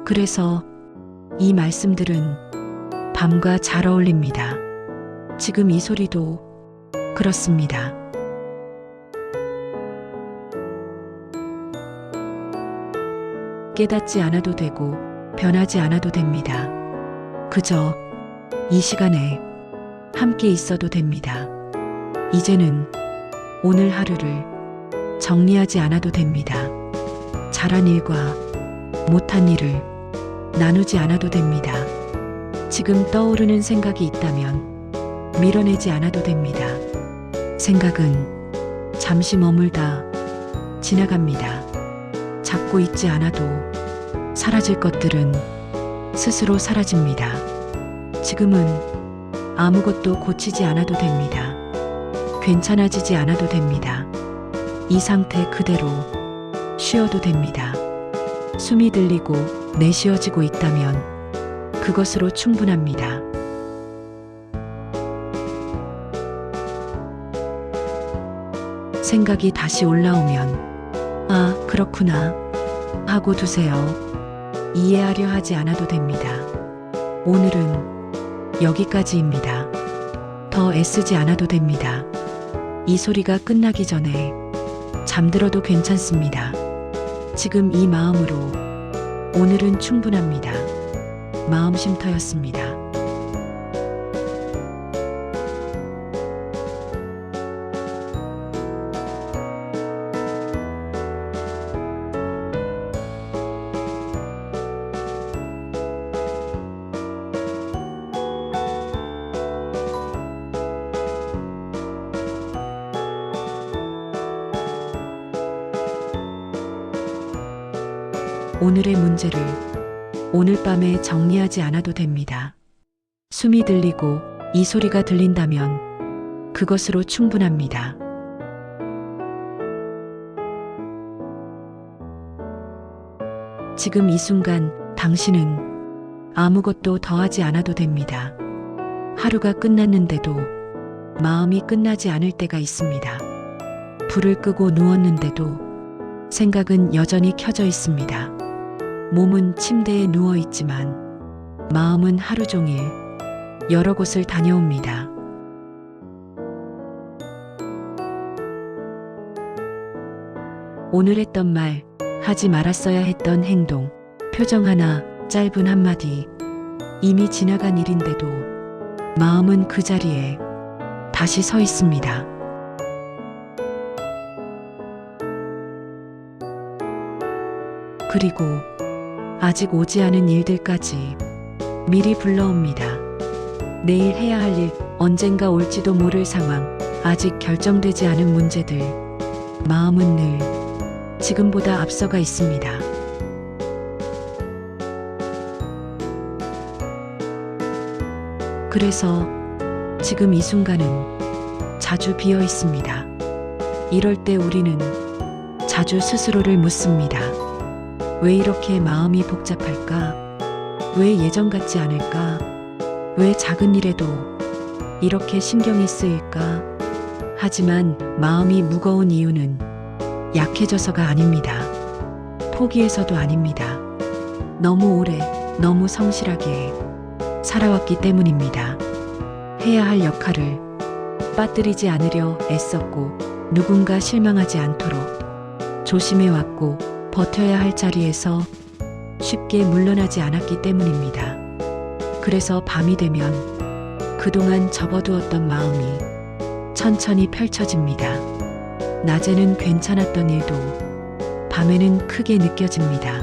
그래서 이 말씀들은 밤과 잘 어울립니다. 지금 이 소리도 그렇습니다. 깨닫지 않아도 되고 변하지 않아도 됩니다. 그저 이 시간에 함께 있어도 됩니다. 이제는 오늘 하루를 정리하지 않아도 됩니다. 잘한 일과 못한 일을 나누지 않아도 됩니다. 지금 떠오르는 생각이 있다면 밀어내지 않아도 됩니다. 생각은 잠시 머물다 지나갑니다. 잡고 있지 않아도 사라질 것들은 스스로 사라집니다. 지금은 아무것도 고치지 않아도 됩니다. 괜찮아지지 않아도 됩니다. 이 상태 그대로 쉬어도 됩니다. 숨이 들리고 내쉬어지고 있다면 그것으로 충분합니다. 생각이 다시 올라오면 아, 그렇구나 하고 두세요. 이해하려 하지 않아도 됩니다. 오늘은 여기까지입니다. 더 애쓰지 않아도 됩니다. 이 소리가 끝나기 전에 잠들어도 괜찮습니다. 지금 이 마음으로 오늘은 충분합니다. 마음쉼터였습니다. 오늘의 문제를 오늘 밤에 정리하지 않아도 됩니다. 숨이 들리고 이 소리가 들린다면 그것으로 충분합니다. 지금 이 순간 당신은 아무것도 더하지 않아도 됩니다. 하루가 끝났는데도 마음이 끝나지 않을 때가 있습니다. 불을 끄고 누웠는데도 생각은 여전히 켜져 있습니다. 몸은 침대에 누워 있지만 마음은 하루 종일 여러 곳을 다녀옵니다. 오늘 했던 말, 하지 말았어야 했던 행동, 표정 하나, 짧은 한마디, 이미 지나간 일인데도 마음은 그 자리에 다시 서 있습니다. 그리고 아직 오지 않은 일들까지 미리 불러옵니다. 내일 해야 할 일, 언젠가 올지도 모를 상황, 아직 결정되지 않은 문제들, 마음은 늘 지금보다 앞서가 있습니다. 그래서 지금 이 순간은 자주 비어 있습니다. 이럴 때 우리는 자주 스스로를 묻습니다. 왜 이렇게 마음이 복잡할까? 왜 예전 같지 않을까? 왜 작은 일에도 이렇게 신경이 쓰일까? 하지만 마음이 무거운 이유는 약해져서가 아닙니다. 포기해서도 아닙니다. 너무 오래, 너무 성실하게 살아왔기 때문입니다. 해야 할 역할을 빠뜨리지 않으려 애썼고 누군가 실망하지 않도록 조심해왔고 버텨야 할 자리에서 쉽게 물러나지 않았기 때문입니다. 그래서 밤이 되면 그동안 접어두었던 마음이 천천히 펼쳐집니다. 낮에는 괜찮았던 일도 밤에는 크게 느껴집니다.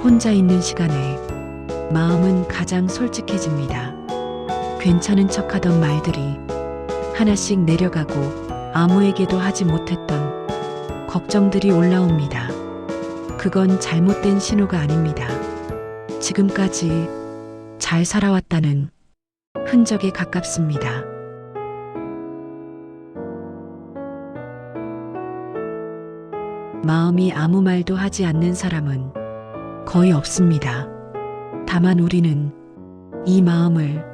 혼자 있는 시간에 마음은 가장 솔직해집니다. 괜찮은 척하던 말들이 하나씩 내려가고 아무에게도 하지 못했던 걱정들이 올라옵니다. 그건 잘못된 신호가 아닙니다. 지금까지 잘 살아왔다는 흔적에 가깝습니다. 마음이 아무 말도 하지 않는 사람은 거의 없습니다. 다만 우리는 이 마음을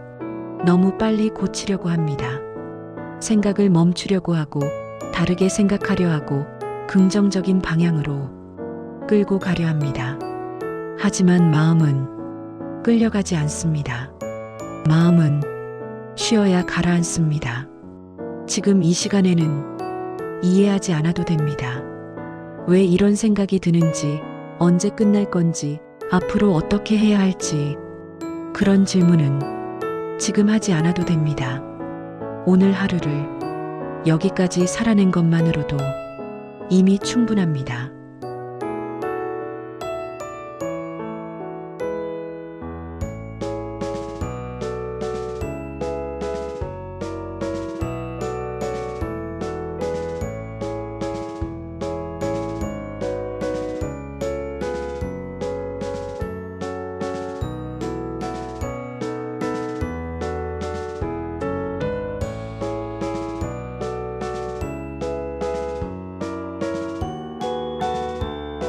너무 빨리 고치려고 합니다. 생각을 멈추려고 하고 다르게 생각하려 하고 긍정적인 방향으로 끌고 가려 합니다. 하지만 마음은 끌려가지 않습니다. 마음은 쉬어야 가라앉습니다. 지금 이 시간에는 이해하지 않아도 됩니다. 왜 이런 생각이 드는지, 언제 끝날 건지, 앞으로 어떻게 해야 할지, 그런 질문은 지금 하지 않아도 됩니다. 오늘 하루를 여기까지 살아낸 것만으로도 이미 충분합니다.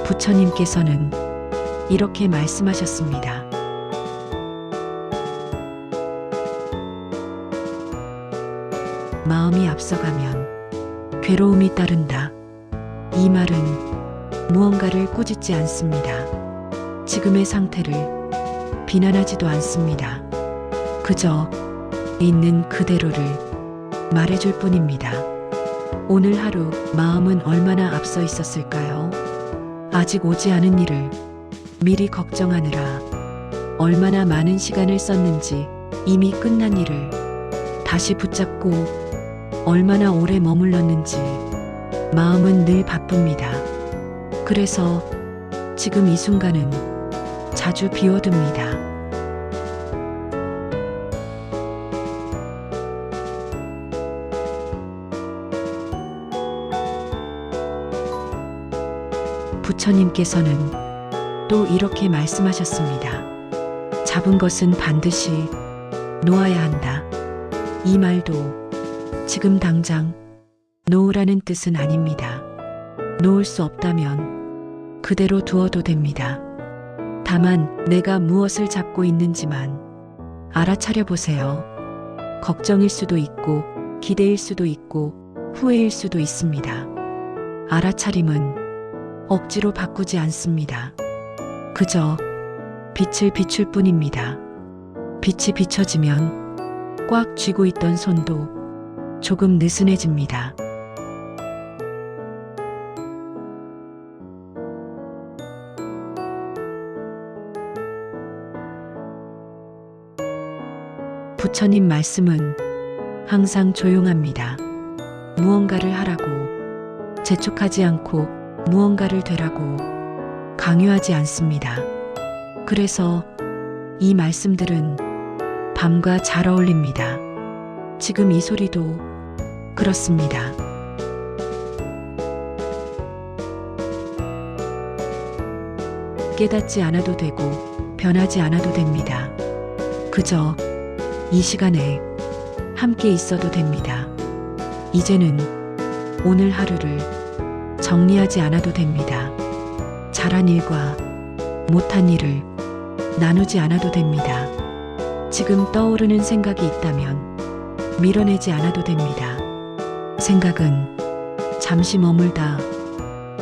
부처님께서는 이렇게 말씀하셨습니다. 마음이 앞서가면 괴로움이 따른다. 이 말은 무언가를 꾸짖지 않습니다. 지금의 상태를 비난하지도 않습니다. 그저 있는 그대로를 말해줄 뿐입니다. 오늘 하루 마음은 얼마나 앞서 있었을까요? 아직 오지 않은 일을 미리 걱정하느라 얼마나 많은 시간을 썼는지, 이미 끝난 일을 다시 붙잡고 얼마나 오래 머물렀는지 마음은 늘 바쁩니다. 그래서 지금 이 순간은 자주 비워둡니다. 부처님께서는 또 이렇게 말씀하셨습니다. 잡은 것은 반드시 놓아야 한다. 이 말도 지금 당장 놓으라는 뜻은 아닙니다. 놓을 수 없다면 그대로 두어도 됩니다. 다만 내가 무엇을 잡고 있는지만 알아차려 보세요. 걱정일 수도 있고 기대일 수도 있고 후회일 수도 있습니다. 알아차림은 억지로 바꾸지 않습니다. 그저 빛을 비출 뿐입니다. 빛이 비춰지면 꽉 쥐고 있던 손도 조금 느슨해집니다. 부처님 말씀은 항상 조용합니다. 무언가를 하라고 재촉하지 않고 무언가를 되라고 강요하지 않습니다. 그래서 이 말씀들은 밤과 잘 어울립니다. 지금 이 소리도 그렇습니다. 깨닫지 않아도 되고 변하지 않아도 됩니다. 그저 이 시간에 함께 있어도 됩니다. 이제는 오늘 하루를 정리하지 않아도 됩니다. 잘한 일과 못한 일을 나누지 않아도 됩니다. 지금 떠오르는 생각이 있다면 밀어내지 않아도 됩니다. 생각은 잠시 머물다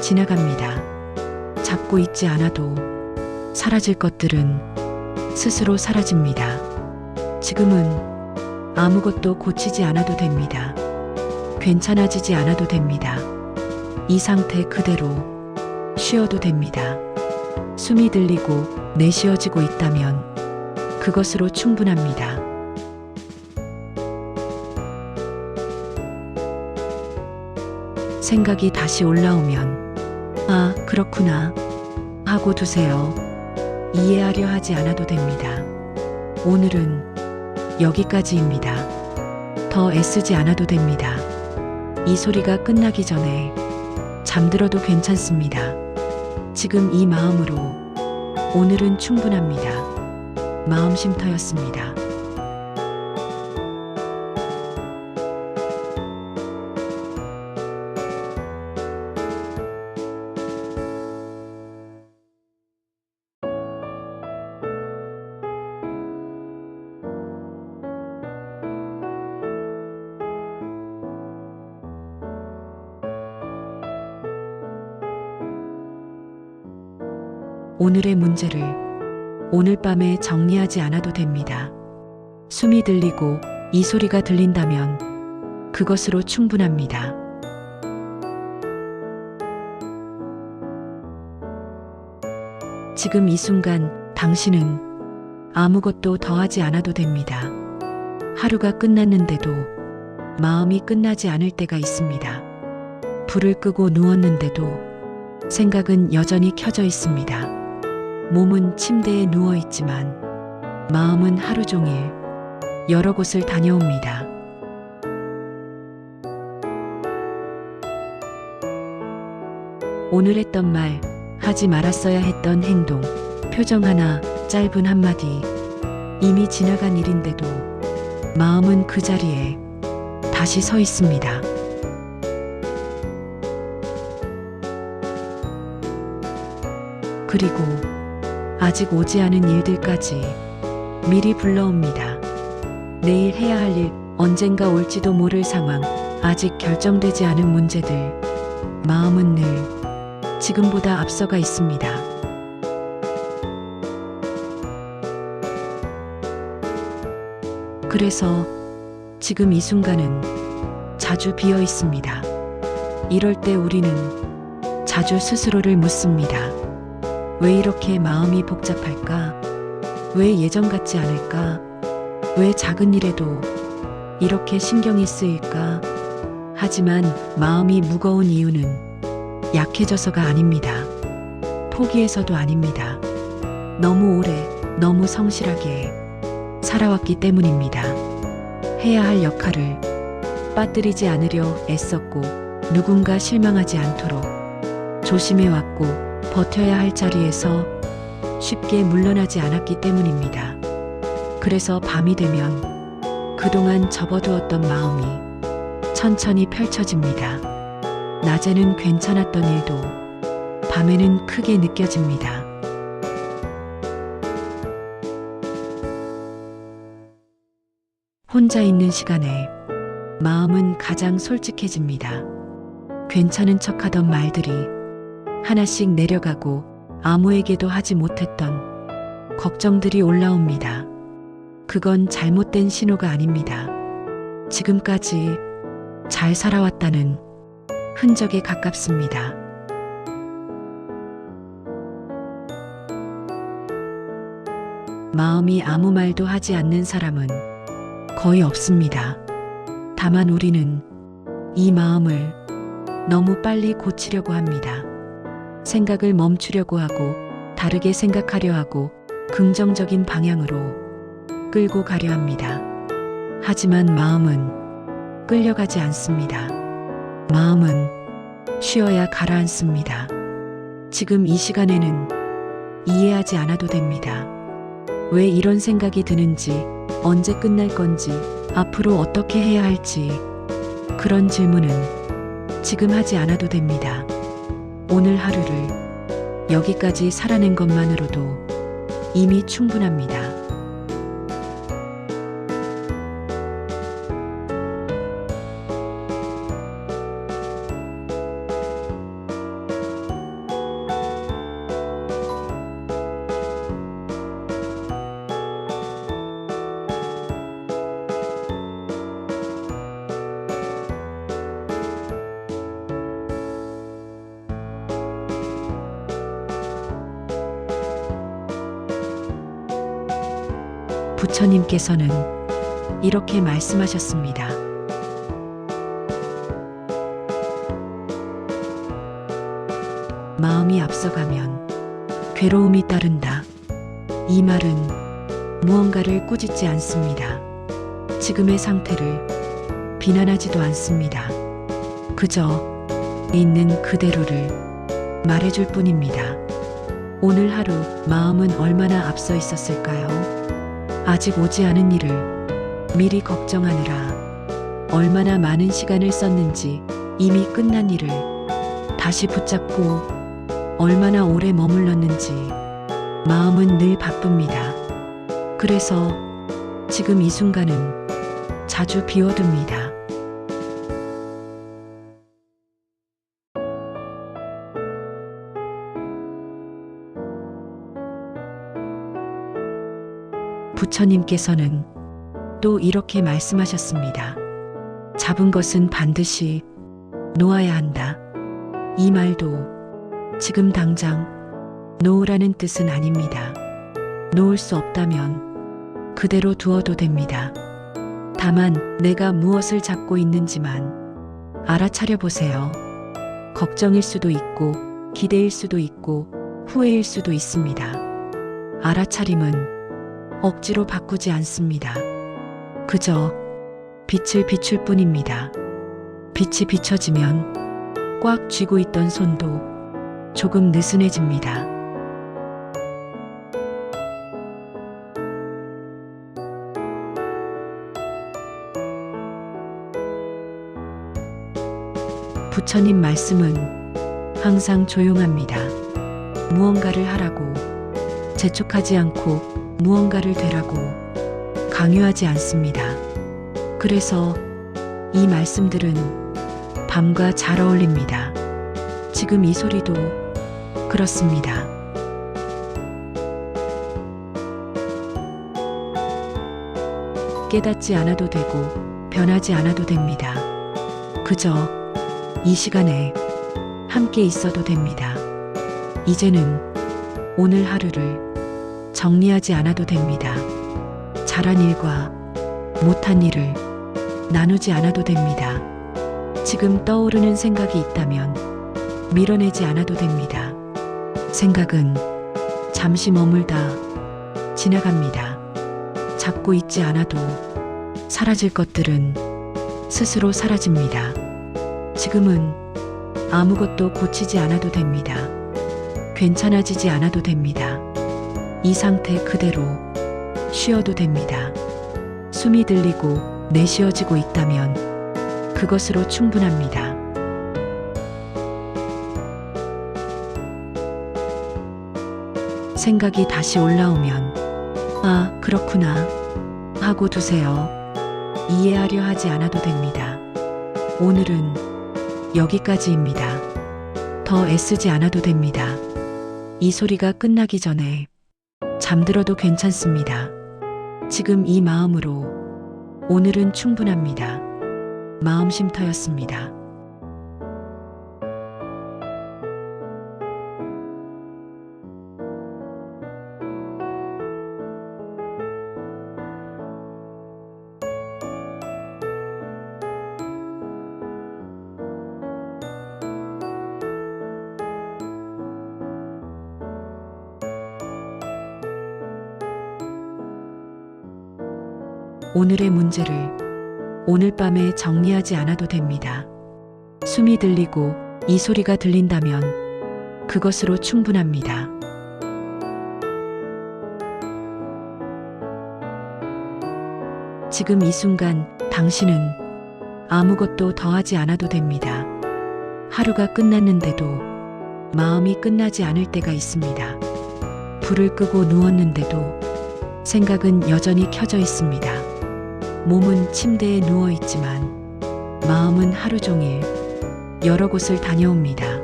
지나갑니다. 잡고 있지 않아도 사라질 것들은 스스로 사라집니다. 지금은 아무것도 고치지 않아도 됩니다. 괜찮아지지 않아도 됩니다. 이 상태 그대로 쉬어도 됩니다. 숨이 들리고 내쉬어지고 있다면 그것으로 충분합니다. 생각이 다시 올라오면 아, 그렇구나 하고 두세요. 이해하려 하지 않아도 됩니다. 오늘은 여기까지입니다. 더 애쓰지 않아도 됩니다. 이 소리가 끝나기 전에 잠들어도 괜찮습니다. 지금 이 마음으로 오늘은 충분합니다. 마음 쉼터였습니다. 오늘의 문제를 오늘 밤에 정리하지 않아도 됩니다. 숨이 들리고 이 소리가 들린다면 그것으로 충분합니다. 지금 이 순간 당신은 아무것도 더하지 않아도 됩니다. 하루가 끝났는데도 마음이 끝나지 않을 때가 있습니다. 불을 끄고 누웠는데도 생각은 여전히 켜져 있습니다. 몸은 침대에 누워 있지만 마음은 하루 종일 여러 곳을 다녀옵니다. 오늘 했던 말, 하지 말았어야 했던 행동, 표정 하나, 짧은 한마디, 이미 지나간 일인데도 마음은 그 자리에 다시 서 있습니다. 그리고 아직 오지 않은 일들까지 미리 불러옵니다. 내일 해야 할 일, 언젠가 올지도 모를 상황, 아직 결정되지 않은 문제들, 마음은 늘 지금보다 앞서가 있습니다. 그래서 지금 이 순간은 자주 비어 있습니다. 이럴 때 우리는 자주 스스로를 묻습니다. 왜 이렇게 마음이 복잡할까? 왜 예전 같지 않을까? 왜 작은 일에도 이렇게 신경이 쓰일까? 하지만 마음이 무거운 이유는 약해져서가 아닙니다. 포기해서도 아닙니다. 너무 오래, 너무 성실하게 살아왔기 때문입니다. 해야 할 역할을 빠뜨리지 않으려 애썼고 누군가 실망하지 않도록 조심해왔고 버텨야 할 자리에서 쉽게 물러나지 않았기 때문입니다. 그래서 밤이 되면 그동안 접어두었던 마음이 천천히 펼쳐집니다. 낮에는 괜찮았던 일도 밤에는 크게 느껴집니다. 혼자 있는 시간에 마음은 가장 솔직해집니다. 괜찮은 척하던 말들이 하나씩 내려가고 아무에게도 하지 못했던 걱정들이 올라옵니다. 그건 잘못된 신호가 아닙니다. 지금까지 잘 살아왔다는 흔적에 가깝습니다. 마음이 아무 말도 하지 않는 사람은 거의 없습니다. 다만 우리는 이 마음을 너무 빨리 고치려고 합니다. 생각을 멈추려고 하고 다르게 생각하려 하고 긍정적인 방향으로 끌고 가려 합니다. 하지만 마음은 끌려가지 않습니다. 마음은 쉬어야 가라앉습니다. 지금 이 시간에는 이해하지 않아도 됩니다. 왜 이런 생각이 드는지, 언제 끝날 건지, 앞으로 어떻게 해야 할지, 그런 질문은 지금 하지 않아도 됩니다. 오늘 하루를 여기까지 살아낸 것만으로도 이미 충분합니다. 부처님께서는 이렇게 말씀하셨습니다. 마음이 앞서가면 괴로움이 따른다. 이 말은 무언가를 꾸짖지 않습니다. 지금의 상태를 비난하지도 않습니다. 그저 있는 그대로를 말해줄 뿐입니다. 오늘 하루 마음은 얼마나 앞서 있었을까요? 아직 오지 않은 일을 미리 걱정하느라 얼마나 많은 시간을 썼는지, 이미 끝난 일을 다시 붙잡고 얼마나 오래 머물렀는지 마음은 늘 바쁩니다. 그래서 지금 이 순간은 자주 비워둡니다. 부처님께서는 또 이렇게 말씀하셨습니다. 잡은 것은 반드시 놓아야 한다. 이 말도 지금 당장 놓으라는 뜻은 아닙니다. 놓을 수 없다면 그대로 두어도 됩니다. 다만 내가 무엇을 잡고 있는지만 알아차려 보세요. 걱정일 수도 있고 기대일 수도 있고 후회일 수도 있습니다. 알아차림은 억지로 바꾸지 않습니다. 그저 빛을 비출 뿐입니다. 빛이 비춰지면 꽉 쥐고 있던 손도 조금 느슨해집니다. 부처님 말씀은 항상 조용합니다. 무언가를 하라고 재촉하지 않고 무언가를 되라고 강요하지 않습니다. 그래서 이 말씀들은 밤과 잘 어울립니다. 지금 이 소리도 그렇습니다. 깨닫지 않아도 되고 변하지 않아도 됩니다. 그저 이 시간에 함께 있어도 됩니다. 이제는 오늘 하루를 정리하지 않아도 됩니다. 잘한 일과 못한 일을 나누지 않아도 됩니다. 지금 떠오르는 생각이 있다면 밀어내지 않아도 됩니다. 생각은 잠시 머물다 지나갑니다. 잡고 있지 않아도 사라질 것들은 스스로 사라집니다. 지금은 아무것도 고치지 않아도 됩니다. 괜찮아지지 않아도 됩니다. 이 상태 그대로 쉬어도 됩니다. 숨이 들리고 내쉬어지고 있다면 그것으로 충분합니다. 생각이 다시 올라오면 아, 그렇구나 하고 두세요. 이해하려 하지 않아도 됩니다. 오늘은 여기까지입니다. 더 애쓰지 않아도 됩니다. 이 소리가 끝나기 전에 잠들어도 괜찮습니다. 지금 이 마음으로 오늘은 충분합니다. 마음쉼터였습니다. 오늘의 문제를 오늘 밤에 정리하지 않아도 됩니다. 숨이 들리고 이 소리가 들린다면 그것으로 충분합니다. 지금 이 순간 당신은 아무것도 더하지 않아도 됩니다. 하루가 끝났는데도 마음이 끝나지 않을 때가 있습니다. 불을 끄고 누웠는데도 생각은 여전히 켜져 있습니다. 몸은 침대에 누워 있지만 마음은 하루 종일 여러 곳을 다녀옵니다.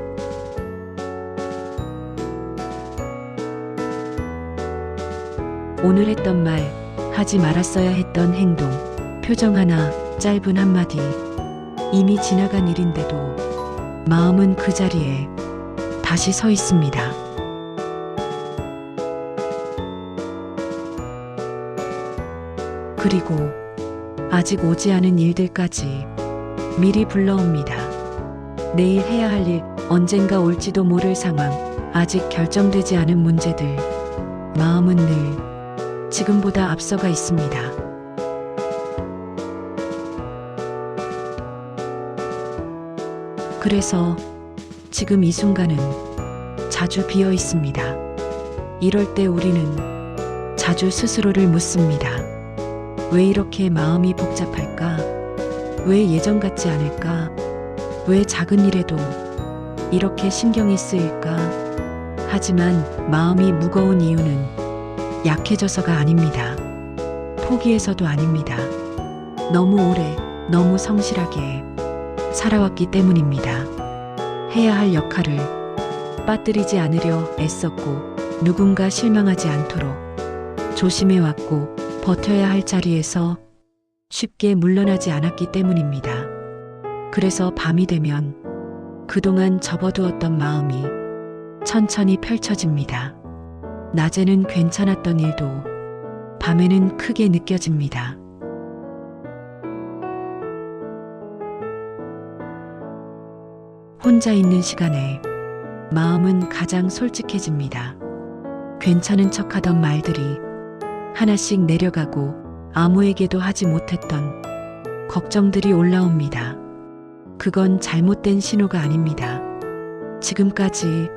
오늘 했던 말, 하지 말았어야 했던 행동, 표정 하나, 짧은 한마디, 이미 지나간 일인데도 마음은 그 자리에 다시 서 있습니다. 그리고 아직 오지 않은 일들까지 미리 불러옵니다. 내일 해야 할 일, 언젠가 올지도 모를 상황, 아직 결정되지 않은 문제들, 마음은 늘 지금보다 앞서가 있습니다. 그래서 지금 이 순간은 자주 비어 있습니다. 이럴 때 우리는 자주 스스로를 묻습니다. 왜 이렇게 마음이 복잡할까? 왜 예전 같지 않을까? 왜 작은 일에도 이렇게 신경이 쓰일까? 하지만 마음이 무거운 이유는 약해져서가 아닙니다. 포기해서도 아닙니다. 너무 오래, 너무 성실하게 살아왔기 때문입니다. 해야 할 역할을 빠뜨리지 않으려 애썼고 누군가 실망하지 않도록 조심해왔고 버텨야 할 자리에서 쉽게 물러나지 않았기 때문입니다. 그래서 밤이 되면 그동안 접어두었던 마음이 천천히 펼쳐집니다. 낮에는 괜찮았던 일도 밤에는 크게 느껴집니다. 혼자 있는 시간에 마음은 가장 솔직해집니다. 괜찮은 척하던 말들이 하나씩 내려가고 아무에게도 하지 못했던 걱정들이 올라옵니다. 그건 잘못된 신호가 아닙니다. 지금까지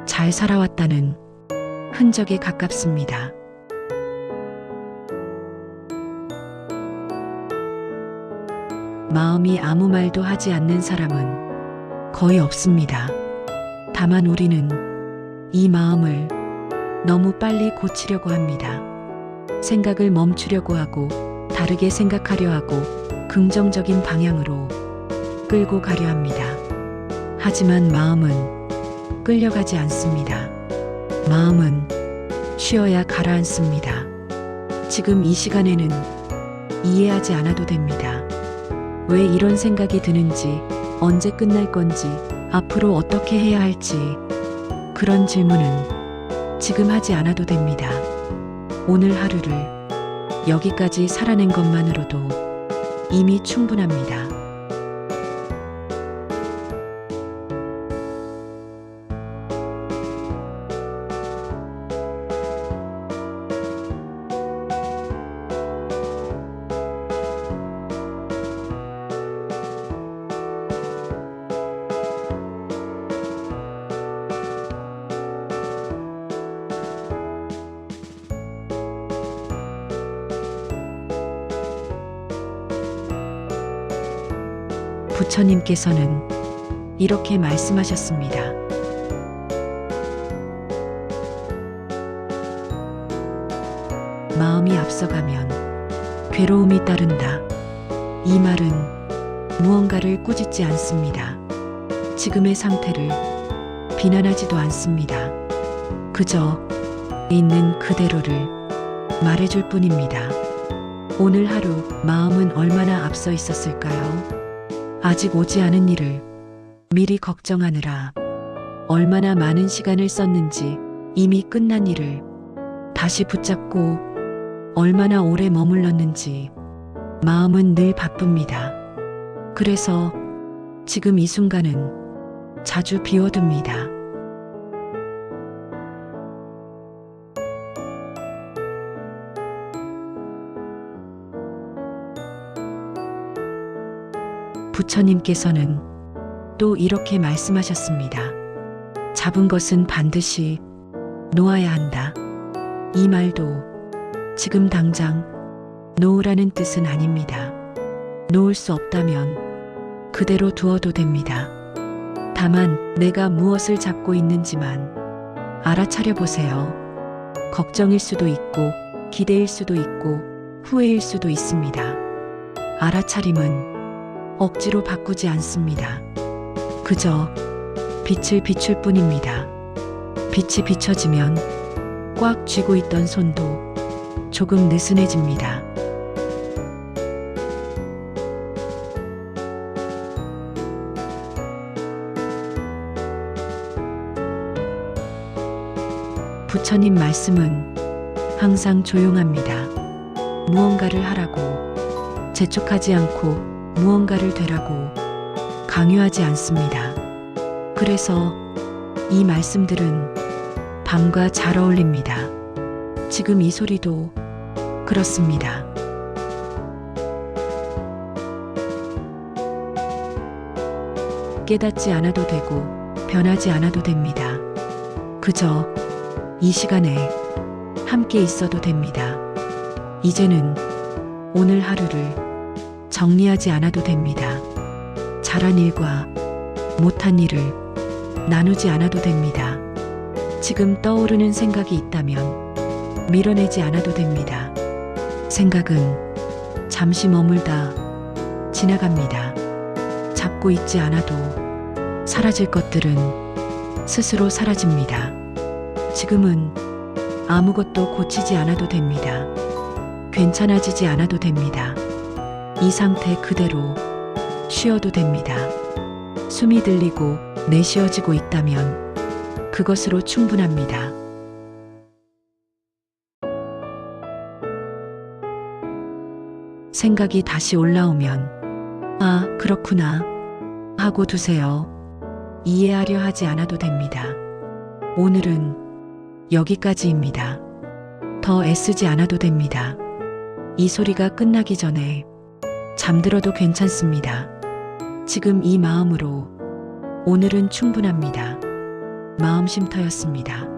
잘 살아왔다는 흔적에 가깝습니다. 마음이 아무 말도 하지 않는 사람은 거의 없습니다. 다만 우리는 이 마음을 너무 빨리 고치려고 합니다. 생각을 멈추려고 하고 다르게 생각하려 하고 긍정적인 방향으로 끌고 가려 합니다. 하지만 마음은 끌려가지 않습니다. 마음은 쉬어야 가라앉습니다. 지금 이 시간에는 이해하지 않아도 됩니다. 왜 이런 생각이 드는지, 언제 끝날 건지, 앞으로 어떻게 해야 할지 그런 질문은 지금 하지 않아도 됩니다. 오늘 하루를 여기까지 살아낸 것만으로도 이미 충분합니다. 부처님께서는 이렇게 말씀하셨습니다. 마음이 앞서가면 괴로움이 따른다. 이 말은 무언가를 꾸짖지 않습니다. 지금의 상태를 비난하지도 않습니다. 그저 있는 그대로를 말해줄 뿐입니다. 오늘 하루 마음은 얼마나 앞서 있었을까요? 아직 오지 않은 일을 미리 걱정하느라 얼마나 많은 시간을 썼는지, 이미 끝난 일을 다시 붙잡고 얼마나 오래 머물렀는지 마음은 늘 바쁩니다. 그래서 지금 이 순간은 자주 비워둡니다. 부처님께서는 또 이렇게 말씀하셨습니다. 잡은 것은 반드시 놓아야 한다. 이 말도 지금 당장 놓으라는 뜻은 아닙니다. 놓을 수 없다면 그대로 두어도 됩니다. 다만 내가 무엇을 잡고 있는지만 알아차려 보세요. 걱정일 수도 있고 기대일 수도 있고 후회일 수도 있습니다. 알아차림은 억지로 바꾸지 않습니다. 그저 빛을 비출 뿐입니다. 빛이 비춰지면 꽉 쥐고 있던 손도 조금 느슨해집니다. 부처님 말씀은 항상 조용합니다. 무언가를 하라고 재촉하지 않고 무언가를 되라고 강요하지 않습니다. 그래서 이 말씀들은 밤과 잘 어울립니다. 지금 이 소리도 그렇습니다. 깨닫지 않아도 되고 변하지 않아도 됩니다. 그저 이 시간에 함께 있어도 됩니다. 이제는 오늘 하루를 정리하지 않아도 됩니다. 잘한 일과 못한 일을 나누지 않아도 됩니다. 지금 떠오르는 생각이 있다면 밀어내지 않아도 됩니다. 생각은 잠시 머물다 지나갑니다. 잡고 있지 않아도 사라질 것들은 스스로 사라집니다. 지금은 아무것도 고치지 않아도 됩니다. 괜찮아지지 않아도 됩니다. 이 상태 그대로 쉬어도 됩니다. 숨이 들리고 내쉬어지고 있다면 그것으로 충분합니다. 생각이 다시 올라오면 아, 그렇구나 하고 두세요. 이해하려 하지 않아도 됩니다. 오늘은 여기까지입니다. 더 애쓰지 않아도 됩니다. 이 소리가 끝나기 전에 잠들어도 괜찮습니다. 지금 이 마음으로 오늘은 충분합니다. 마음쉼터였습니다.